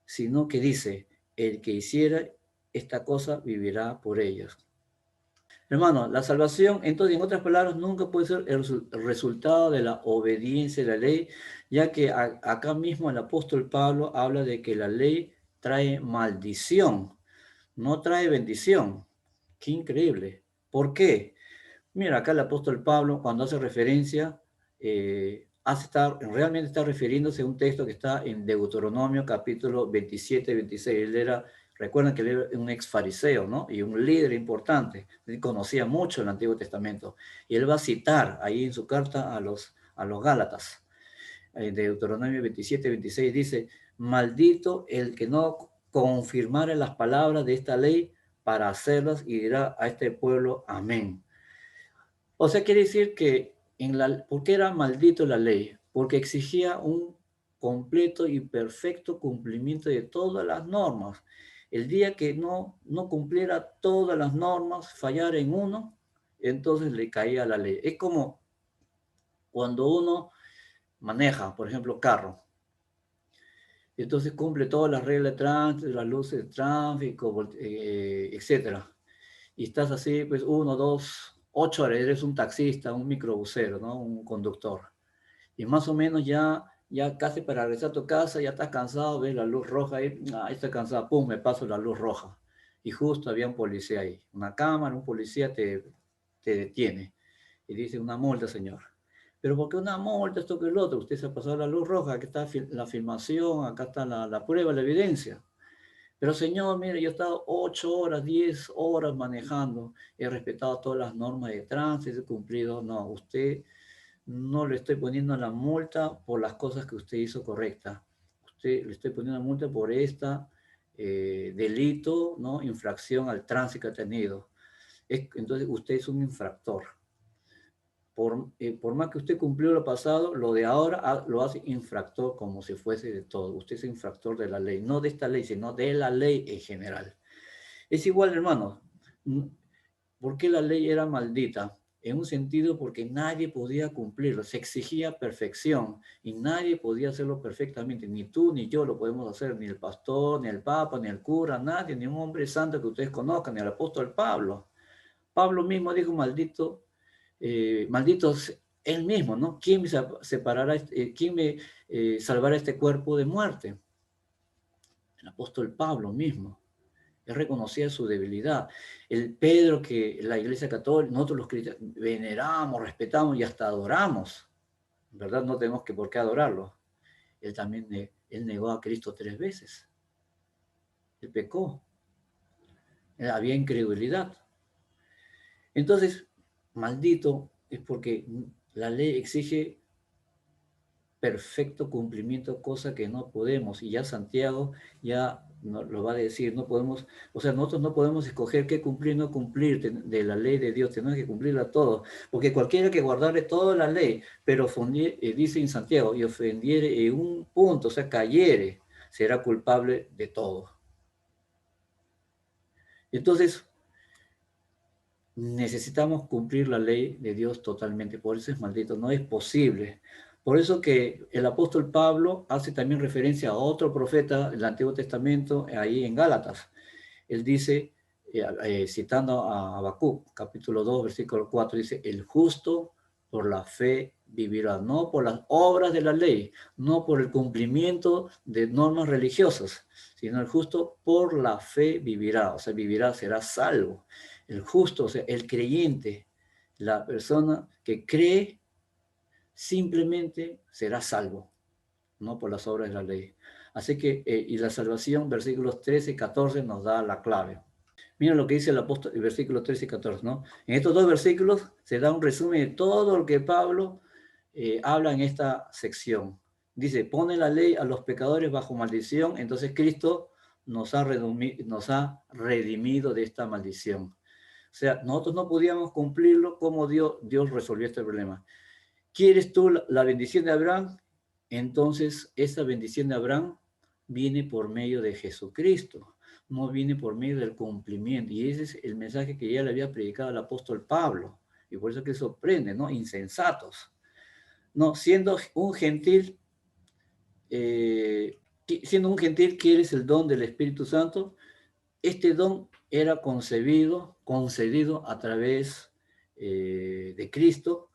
F: sino que dice, el que hiciera esta cosa vivirá por ellas. Hermano, la salvación, entonces, en otras palabras, nunca puede ser el resultado de la obediencia de la ley, ya que acá mismo el apóstol Pablo habla de que la ley trae maldición, no trae bendición. Qué increíble. ¿Por qué? Mira, acá el apóstol Pablo, cuando hace referencia, realmente está refiriéndose a un texto que está en Deuteronomio capítulo 27, 26. Recuerdan que él era un ex fariseo, ¿no? Y un líder importante. Él conocía mucho el Antiguo Testamento. Y él va a citar ahí en su carta a los Gálatas. En Deuteronomio 27, 26 dice, maldito el que no confirmare las palabras de esta ley para hacerlas, y dirá a este pueblo, amén. O sea, quiere decir que ¿por qué era maldito la ley? Porque exigía un completo y perfecto cumplimiento de todas las normas. El día que no cumpliera todas las normas, fallar en uno, entonces le caía la ley. Es como cuando uno maneja, por ejemplo, carro. Entonces cumple todas las reglas de tránsito, las luces de tráfico, etc. Y estás así, pues 1, 2, 8 horas, eres un taxista, un microbusero, ¿no? Un conductor. Y más o menos ya casi para regresar a tu casa, ya estás cansado, ves la luz roja ahí, está cansado, pum, me paso la luz roja. Y justo había un policía ahí, una cámara, un policía te detiene y dice, una multa, señor. Pero ¿por qué una multa, esto que el otro? Usted se ha pasado la luz roja, aquí está la filmación, acá está la prueba, la evidencia. Pero señor, mire, yo he estado 8 horas, 10 horas manejando, he respetado todas las normas de tránsito, he cumplido. No, usted no le estoy poniendo la multa por las cosas que usted hizo correctas. Usted le estoy poniendo la multa por delito, ¿no? Infracción al tránsito que ha tenido. Entonces usted es un infractor. Por más que usted cumplió lo pasado, lo de ahora lo hace infractor como si fuese de todo. Usted es infractor de la ley, no de esta ley, sino de la ley en general. Es igual, hermano. ¿Por qué la ley era maldita? En un sentido porque nadie podía cumplirlo, se exigía perfección y nadie podía hacerlo perfectamente. Ni tú ni yo lo podemos hacer, ni el pastor, ni el papa, ni el cura, nadie, ni un hombre santo que ustedes conozcan, ni el apóstol Pablo. Pablo mismo dijo, malditos él mismo, ¿no? ¿Quién me separará, quién me salvará este cuerpo de muerte? El apóstol Pablo mismo. Él reconocía su debilidad. El Pedro que la Iglesia Católica, nosotros los cristianos, veneramos, respetamos y hasta adoramos, ¿verdad? No tenemos por qué adorarlo. él negó a Cristo 3 veces. Él pecó. Había incredulidad. Entonces, maldito es porque la ley exige perfecto cumplimiento, cosa que no podemos. Y ya Santiago ya nos lo va a decir, no podemos, o sea, nosotros no podemos escoger qué cumplir, no cumplir de la ley de Dios, tenemos que cumplirla todo, porque cualquiera que guardare toda la ley, pero dice en Santiago, y ofendiere en un punto, o sea, cayere, será culpable de todo. Entonces, necesitamos cumplir la ley de Dios totalmente, por eso es maldito, no es posible. Por eso que el apóstol Pablo hace también referencia a otro profeta del Antiguo Testamento, ahí en Gálatas. Él dice, citando a Habacuc, capítulo 2, versículo 4, dice, el justo por la fe vivirá, no por las obras de la ley, no por el cumplimiento de normas religiosas, sino el justo por la fe vivirá, o sea, vivirá, será salvo. El justo, o sea, el creyente, la persona que cree, simplemente será salvo, no por las obras de la ley. Así que, y la salvación, versículos 13 y 14 nos da la clave. Miren lo que dice el apóstol, el versículo 13 y 14, ¿no? En estos dos versículos se da un resumen de todo lo que Pablo habla en esta sección. Dice, pone la ley a los pecadores bajo maldición, entonces Cristo nos ha redimido de esta maldición. O sea, nosotros no podíamos cumplirlo. ¿Cómo Dios resolvió este problema? ¿Quieres tú la bendición de Abraham? Entonces, esa bendición de Abraham viene por medio de Jesucristo, no viene por medio del cumplimiento. Y ese es el mensaje que ya le había predicado el apóstol Pablo. Y por eso que sorprende, ¿no? Insensatos. No, siendo un gentil, quieres el don del Espíritu Santo. Este don era concedido a través de Cristo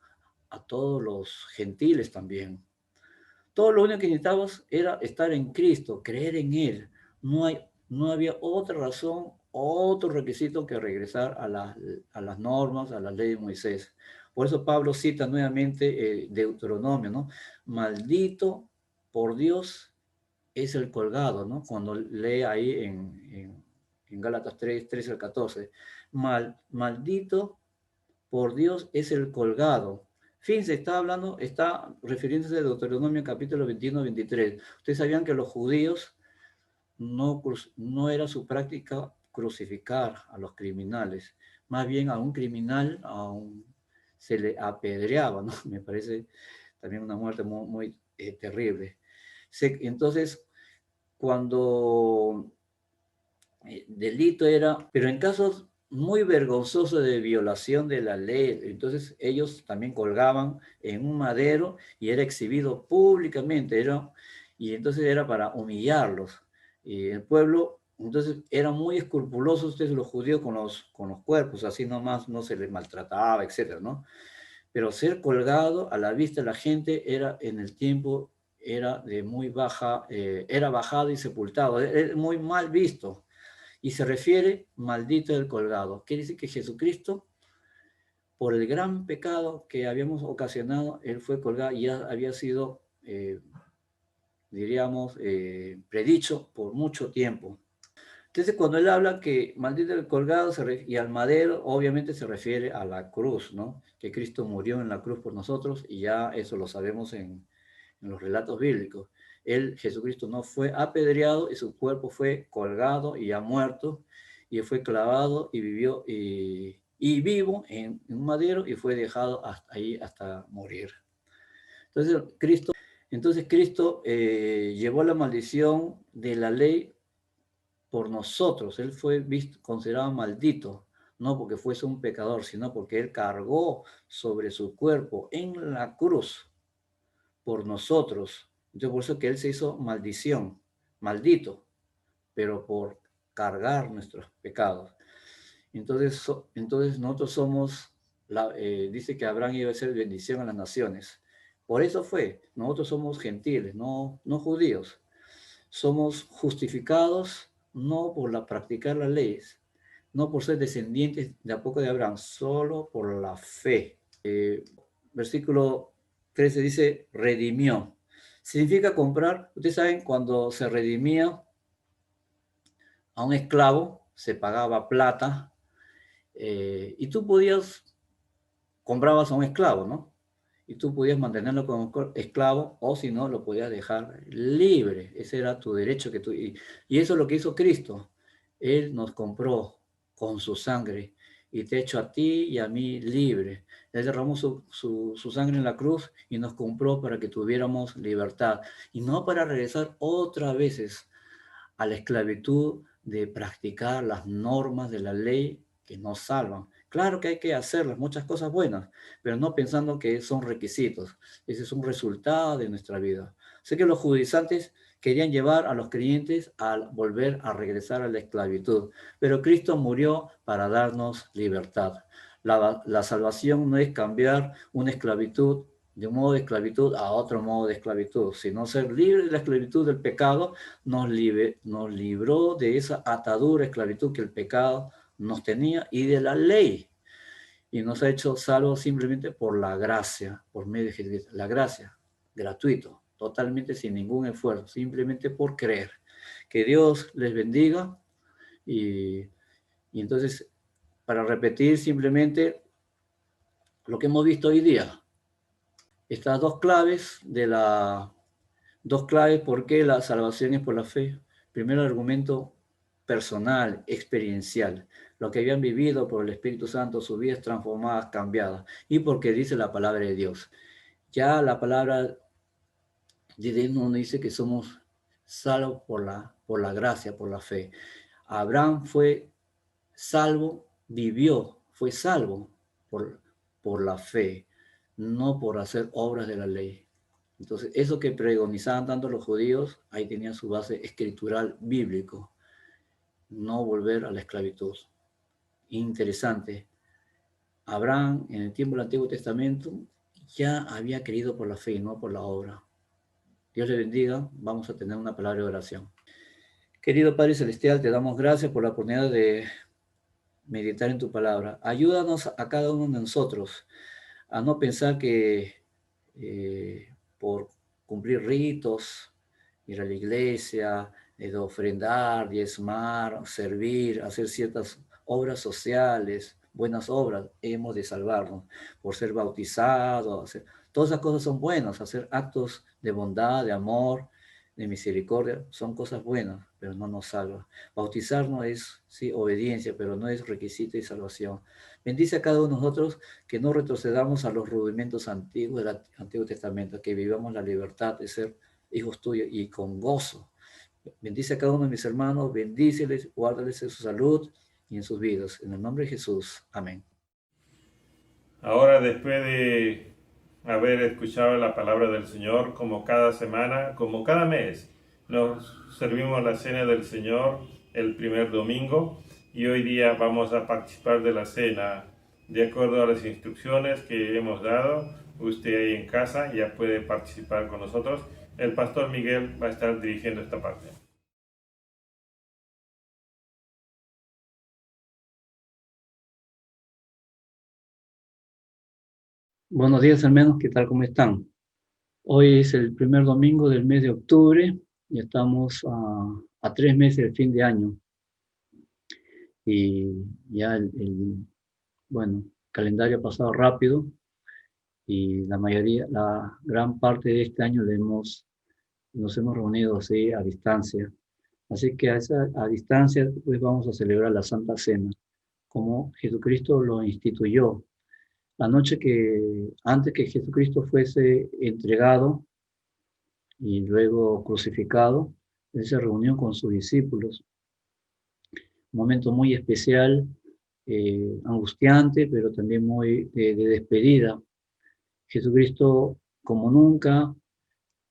F: a todos los gentiles también. Todo lo único que necesitábamos era estar en Cristo, creer en Él. No había otra razón, otro requisito que regresar a las normas, a la ley de Moisés. Por eso Pablo cita nuevamente Deuteronomio, ¿no? Maldito por Dios es el colgado, ¿no? Cuando lee ahí en Gálatas 3, 13 al 14. Maldito por Dios es el colgado. Fíjense, está refiriéndose a Deuteronomio capítulo 21, 23. Ustedes sabían que los judíos no era su práctica crucificar a los criminales. Más bien a un criminal se le apedreaba, ¿no? Me parece también una muerte muy, muy terrible. Entonces, cuando delito era, pero en casos muy vergonzosos de violación de la ley, entonces ellos también colgaban en un madero y era exhibido públicamente, y entonces era para humillarlos. Y el pueblo, entonces, eran muy escrupulosos ustedes los judíos con los cuerpos, así nomás no se les maltrataba, etcétera, ¿no? Pero ser colgado a la vista de la gente en el tiempo era de muy baja, era bajado y sepultado, era muy mal visto. Y se refiere maldito el colgado. Quiere decir que Jesucristo, por el gran pecado que habíamos ocasionado, Él fue colgado y ya había sido, diríamos, predicho por mucho tiempo. Entonces, cuando Él habla que maldito el colgado y al madero, obviamente se refiere a la cruz, ¿no? Que Cristo murió en la cruz por nosotros y ya eso lo sabemos en los relatos bíblicos. Jesucristo, no fue apedreado y su cuerpo fue colgado y ya muerto, y fue clavado y vivió y vivo en un madero y fue dejado ahí hasta morir. Entonces Cristo llevó la maldición de la ley por nosotros. Él fue considerado maldito, no porque fuese un pecador, sino porque Él cargó sobre su cuerpo en la cruz por nosotros. Entonces, por eso que Él se hizo maldición, maldito, pero por cargar nuestros pecados. Entonces nosotros somos, dice que Abraham iba a ser bendición a las naciones. Por eso nosotros somos gentiles, no judíos. Somos justificados no por practicar las leyes, no por ser descendientes de a poco de Abraham, solo por la fe. Versículo 13 dice, redimió. Significa comprar, ustedes saben, cuando se redimía a un esclavo, se pagaba plata, y tú comprabas a un esclavo, ¿no? Y tú podías mantenerlo como esclavo, o si no, lo podías dejar libre. Ese era tu derecho y eso es lo que hizo Cristo. Él nos compró con su sangre y te ha hecho a ti y a mí libre. Él derramó su sangre en la cruz y nos compró para que tuviéramos libertad. Y no para regresar otras veces a la esclavitud de practicar las normas de la ley que nos salvan. Claro que hay que hacerlas, muchas cosas buenas, pero no pensando que son requisitos. Ese es un resultado de nuestra vida. Sé que los judaizantes querían llevar a los creyentes a volver a regresar a la esclavitud, pero Cristo murió para darnos libertad. La salvación no es cambiar una esclavitud de un modo de esclavitud a otro modo de esclavitud, sino ser libre de la esclavitud del pecado nos libró de esa atadura, esclavitud que el pecado nos tenía y de la ley. Y nos ha hecho salvos simplemente por la gracia, por medio de Jesucristo. La gracia, gratuito, totalmente sin ningún esfuerzo, simplemente por creer. Que Dios les bendiga y entonces, para repetir simplemente lo que hemos visto hoy día, estas dos claves por qué la salvación es por la fe. Primero, el argumento personal, experiencial, lo que habían vivido por el Espíritu Santo, sus vidas transformadas, cambiadas, y porque dice la palabra de Dios. Ya la palabra de Dios nos dice que somos salvos por la gracia, por la fe. Abraham fue salvo, fue salvo por la fe, no por hacer obras de la ley. Entonces, eso que pregonizaban tanto los judíos, ahí tenía su base escritural bíblico. No volver a la esclavitud. Interesante. Abraham, en el tiempo del Antiguo Testamento, ya había creído por la fe y no por la obra. Dios le bendiga. Vamos a tener una palabra de oración. Querido Padre Celestial, te damos gracias por la oportunidad de meditar en tu palabra. Ayúdanos a cada uno de nosotros a no pensar que por cumplir ritos, ir a la iglesia, de ofrendar, diezmar, servir, hacer ciertas obras sociales, buenas obras, hemos de salvarnos. Por ser bautizados, todas esas cosas son buenas, hacer actos de bondad, de amor, de misericordia, son cosas buenas, pero no nos salva. Bautizarnos es, sí, obediencia, pero no es requisito y salvación. Bendice a cada uno de nosotros que no retrocedamos a los rudimentos antiguos del Antiguo Testamento, que vivamos la libertad de ser hijos tuyos y con gozo. Bendice a cada uno de mis hermanos, bendíceles, guárdales en su salud y en sus vidas. En el nombre de Jesús. Amén.
A: Ahora, después de haber escuchado la palabra del Señor, como cada semana, como cada mes, nos servimos la cena del Señor el primer domingo y hoy día vamos a participar de la cena de acuerdo a las instrucciones que hemos dado. Usted ahí en casa ya puede participar con nosotros. El pastor Miguel va a estar dirigiendo esta parte.
F: Buenos días, hermanos, ¿qué tal? ¿Cómo están? Hoy es el primer domingo del mes de octubre y estamos a 3 meses del fin de año. Y ya el calendario ha pasado rápido y la gran parte de este año nos hemos reunido así a distancia. Así que a distancia pues vamos a celebrar la Santa Cena, como Jesucristo lo instituyó. La noche antes que Jesucristo fuese entregado y luego crucificado, él se reunió con sus discípulos. Un momento muy especial, angustiante, pero también muy de despedida. Jesucristo, como nunca,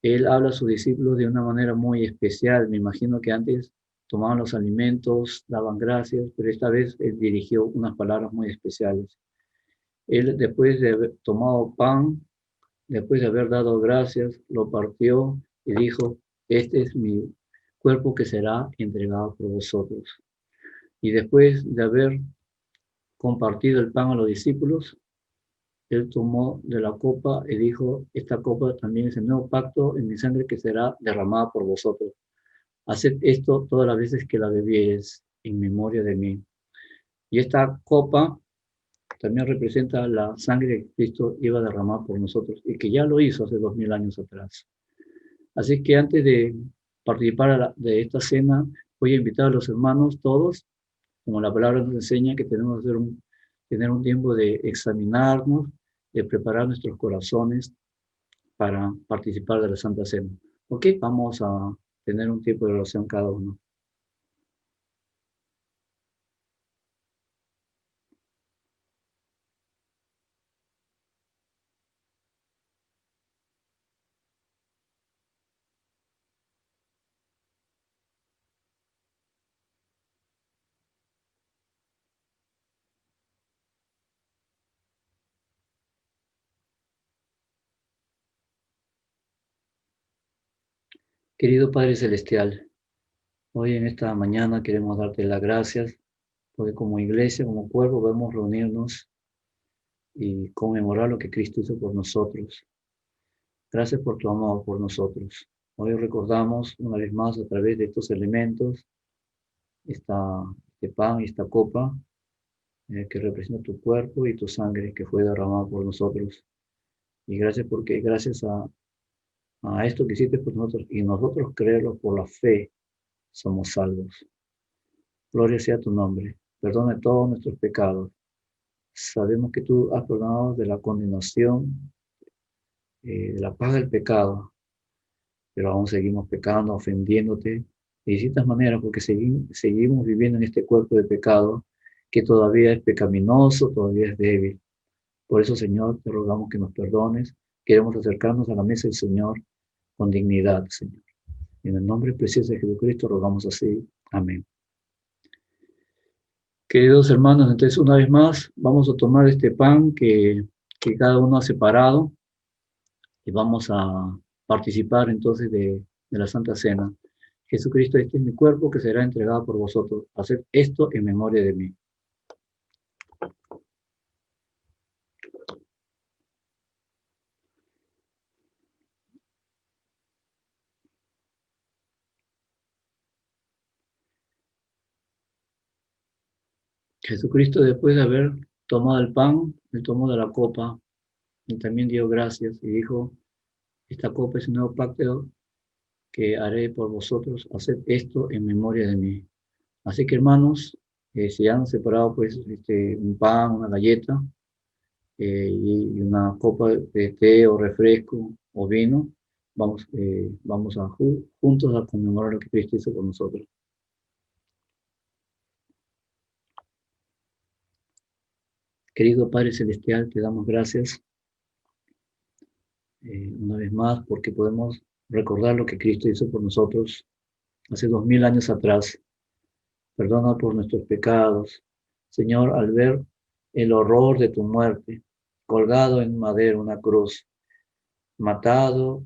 F: él habla a sus discípulos de una manera muy especial. Me imagino que antes tomaban los alimentos, daban gracias, pero esta vez él dirigió unas palabras muy especiales. Él, después de haber tomado pan, después de haber dado gracias, lo partió y dijo: este es mi cuerpo que será entregado por vosotros. Y después de haber compartido el pan a los discípulos, Él tomó de la copa y dijo, esta copa también es el nuevo pacto en mi sangre que será derramada por vosotros. Haced esto todas las veces que la bebieres en memoria de mí. Y esta copa también representa la sangre que Cristo iba a derramar por nosotros y que ya lo hizo hace 2000 años atrás. Así que antes de participar de esta cena, voy a invitar a los hermanos todos, como la palabra nos enseña, que tenemos que tener un tiempo de examinarnos, de preparar nuestros corazones para participar de la Santa Cena. Ok, vamos a tener un tiempo de oración cada uno. Querido Padre Celestial, hoy en esta mañana queremos darte las gracias porque como iglesia, como cuerpo, podemos reunirnos y conmemorar lo que Cristo hizo por nosotros. Gracias por tu amor por nosotros. Hoy recordamos una vez más a través de estos elementos, este pan y esta copa, que representa tu cuerpo y tu sangre que fue derramada por nosotros. Y gracias porque gracias a esto que hiciste por nosotros y nosotros creerlo por la fe, somos salvos. Gloria sea tu nombre. Perdona todos nuestros pecados. Sabemos que tú has perdonado de la condenación, de la paga del pecado, pero aún seguimos pecando, ofendiéndote de distintas maneras porque seguimos viviendo en este cuerpo de pecado que todavía es pecaminoso, todavía es débil. Por eso, Señor, te rogamos que nos perdones. Queremos acercarnos a la mesa del Señor con dignidad, Señor. En el nombre precioso de Jesucristo rogamos así. Amén. Queridos hermanos, entonces una vez más vamos a tomar este pan que cada uno ha separado y vamos a participar entonces de la Santa Cena. Jesucristo, este es mi cuerpo que será entregado por vosotros. Haced esto en memoria de mí. Jesucristo, después de haber tomado el pan, él tomó de la copa y también dio gracias y dijo, esta copa es un nuevo pacto que haré por vosotros, haced esto en memoria de mí. Así que hermanos, se han separado pues un pan, una galleta y una copa de té o refresco o vino. Vamos juntos a conmemorar lo que Cristo hizo por nosotros. Querido Padre Celestial, te damos gracias una vez más porque podemos recordar lo que Cristo hizo por nosotros hace 2000 años atrás. Perdona por nuestros pecados. Señor, al ver el horror de tu muerte, colgado en madera, una cruz, matado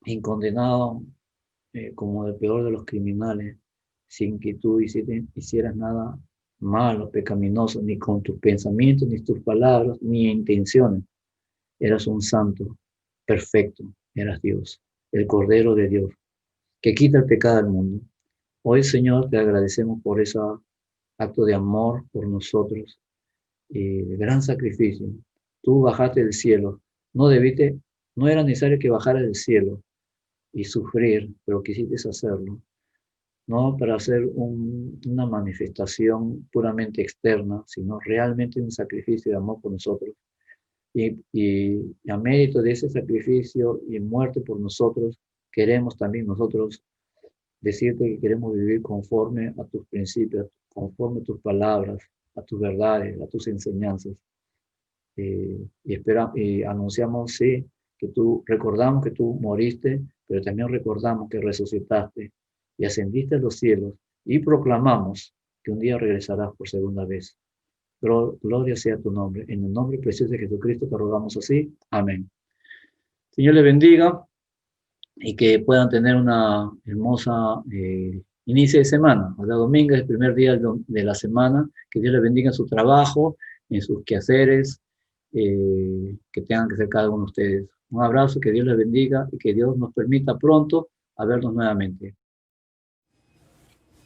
F: y condenado como el peor de los criminales, sin que tú hicieras nada malo, pecaminoso, ni con tus pensamientos, ni tus palabras, ni intenciones. Eras un santo, perfecto, eras Dios, el Cordero de Dios, que quita el pecado del mundo. Hoy, Señor, te agradecemos por ese acto de amor por nosotros, de gran sacrificio. Tú bajaste del cielo, no era necesario que bajaras del cielo y sufrir, pero quisiste hacerlo, no para hacer una manifestación puramente externa, sino realmente un sacrificio de amor por nosotros. Y a mérito de ese sacrificio y muerte por nosotros, queremos también nosotros decirte que queremos vivir conforme a tus principios, conforme a tus palabras, a tus verdades, a tus enseñanzas. Y anunciamos, sí, recordamos que tú moriste, pero también recordamos que resucitaste y ascendiste a los cielos y proclamamos que un día regresarás por segunda vez. Gloria sea tu nombre. En el nombre precioso de Jesucristo te rogamos así. Amén. Señor le bendiga y que puedan tener una hermosa inicio de semana. O sea, domingo es el primer día de la semana. Que Dios les bendiga en su trabajo, en sus quehaceres, que tengan que ser cada uno de ustedes. Un abrazo, que Dios les bendiga y que Dios nos permita pronto a vernos nuevamente.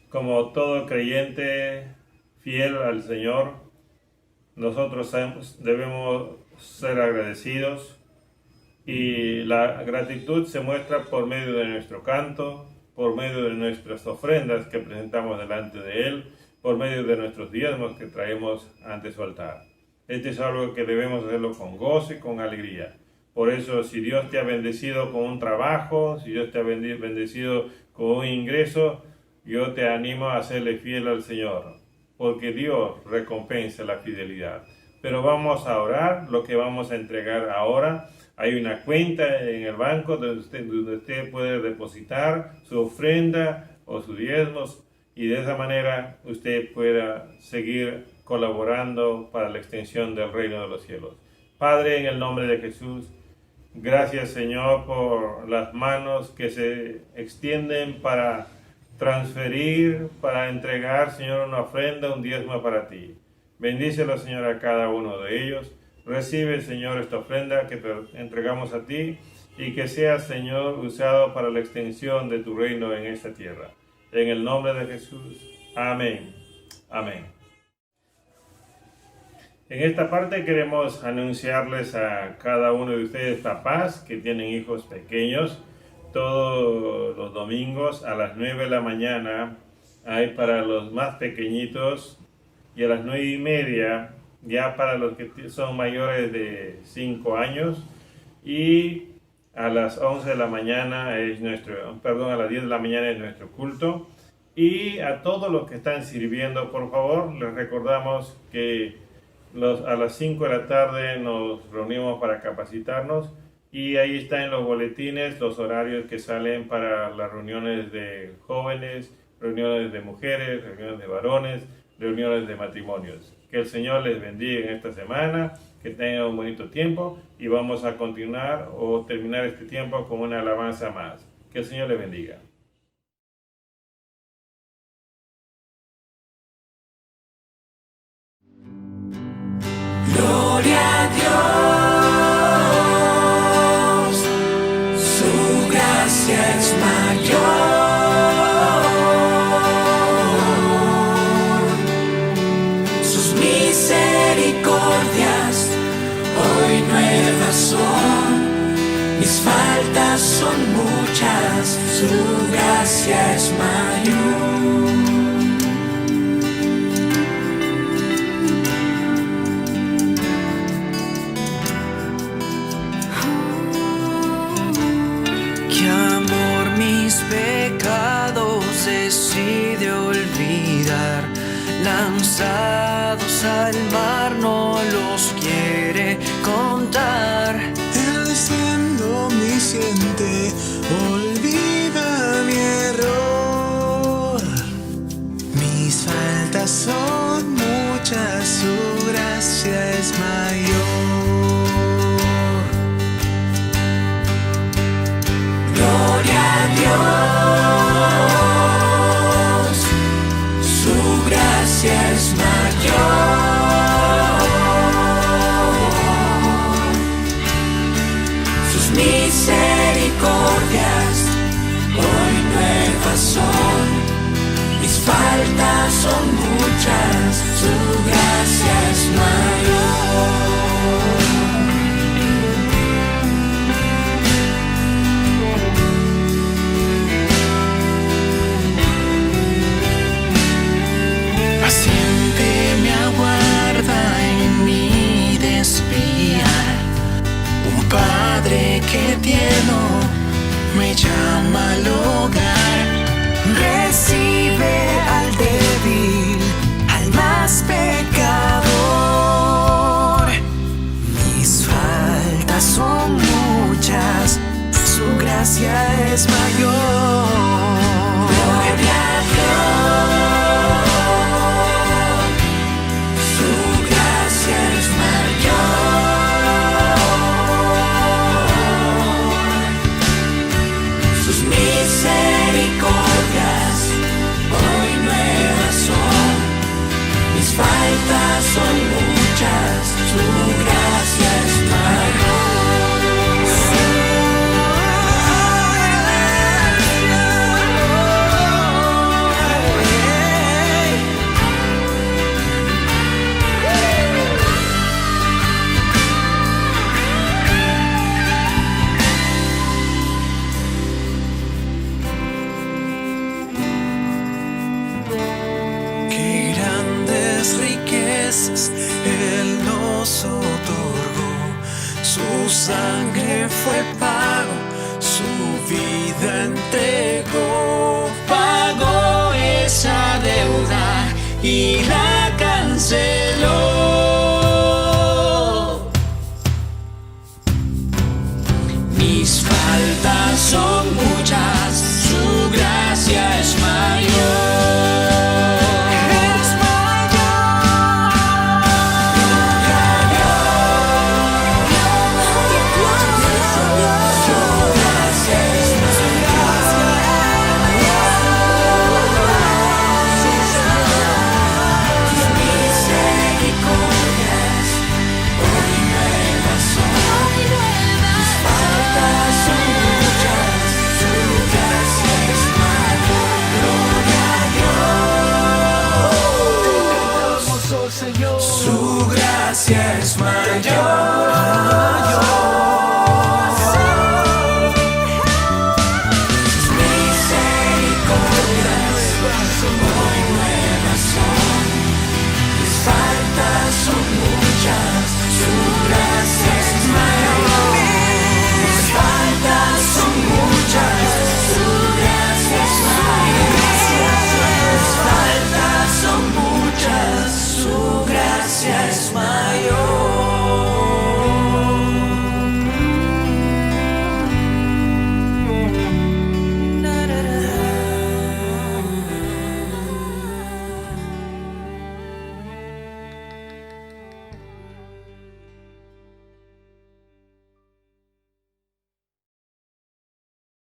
A: Como todo creyente fiel al Señor, nosotros debemos ser agradecidos, y la gratitud se muestra por medio de nuestro canto, por medio de nuestras ofrendas que presentamos delante de Él, por medio de nuestros diezmos que traemos ante su altar. Este es algo que debemos hacerlo con gozo y con alegría. Por eso, si Dios te ha bendecido con un trabajo, si Dios te ha bendecido con un ingreso, yo te animo a serle fiel al Señor, porque Dios recompensa la fidelidad. Pero vamos a orar, lo que vamos a entregar ahora. Hay una cuenta en el banco donde usted puede depositar su ofrenda o sus diezmos, y de esa manera usted pueda seguir colaborando para la extensión del reino de los cielos. Padre, en el nombre de Jesús, gracias, Señor, por las manos que se extienden para transferir, para entregar, Señor, una ofrenda, un diezmo para ti. Bendícelo, Señor, a cada uno de ellos. Recibe, Señor, esta ofrenda que te entregamos a ti, y que sea, Señor, usado para la extensión de tu reino en esta tierra. En el nombre de Jesús. Amén. Amén. En esta parte queremos anunciarles a cada uno de ustedes, papás que tienen hijos pequeños, todos los domingos a las 9 de la mañana hay para los más pequeñitos, y a las 9:30 ya para los que son mayores de 5 años, y a las 11 de la mañana es a las 10 de la mañana es nuestro culto. Y a todos los que están sirviendo, por favor, les recordamos que a las 5 de la tarde nos reunimos para capacitarnos, y ahí están en los boletines los horarios que salen para las reuniones de jóvenes, reuniones de mujeres, reuniones de varones, reuniones de matrimonios. Que el Señor les bendiga en esta semana, que tengan un bonito tiempo, y vamos a continuar o terminar este tiempo con una alabanza más. Que el Señor les bendiga.
C: Gloria a Dios, su gracia es mayor, sus misericordias hoy nuevas son, mis faltas son muchas, su gracia es mayor.
D: Pecados decide olvidar, lanzados al mar no los quiere contar.
E: Él siendo omnisciente olvida mi error. Mis faltas son muchas, su gracia es mayor.
C: Gloria a Dios, su gracia es mayor, sus misericordias hoy nuevas son, mis faltas son muchas, su gracia es mayor.
E: Paciente me aguarda en mi desviar, un padre que tierno me llama al hogar. Recibe al débil, al más pecador. Mis faltas son muchas, su gracia es mayor.
C: Gloria a Dios, su gracia es mayor, sus misericordias hoy nuevas son, mis faltas son muchas, su gracia
E: Su sangre fue pago, su vida entregó. Pagó esa deuda y la canceló.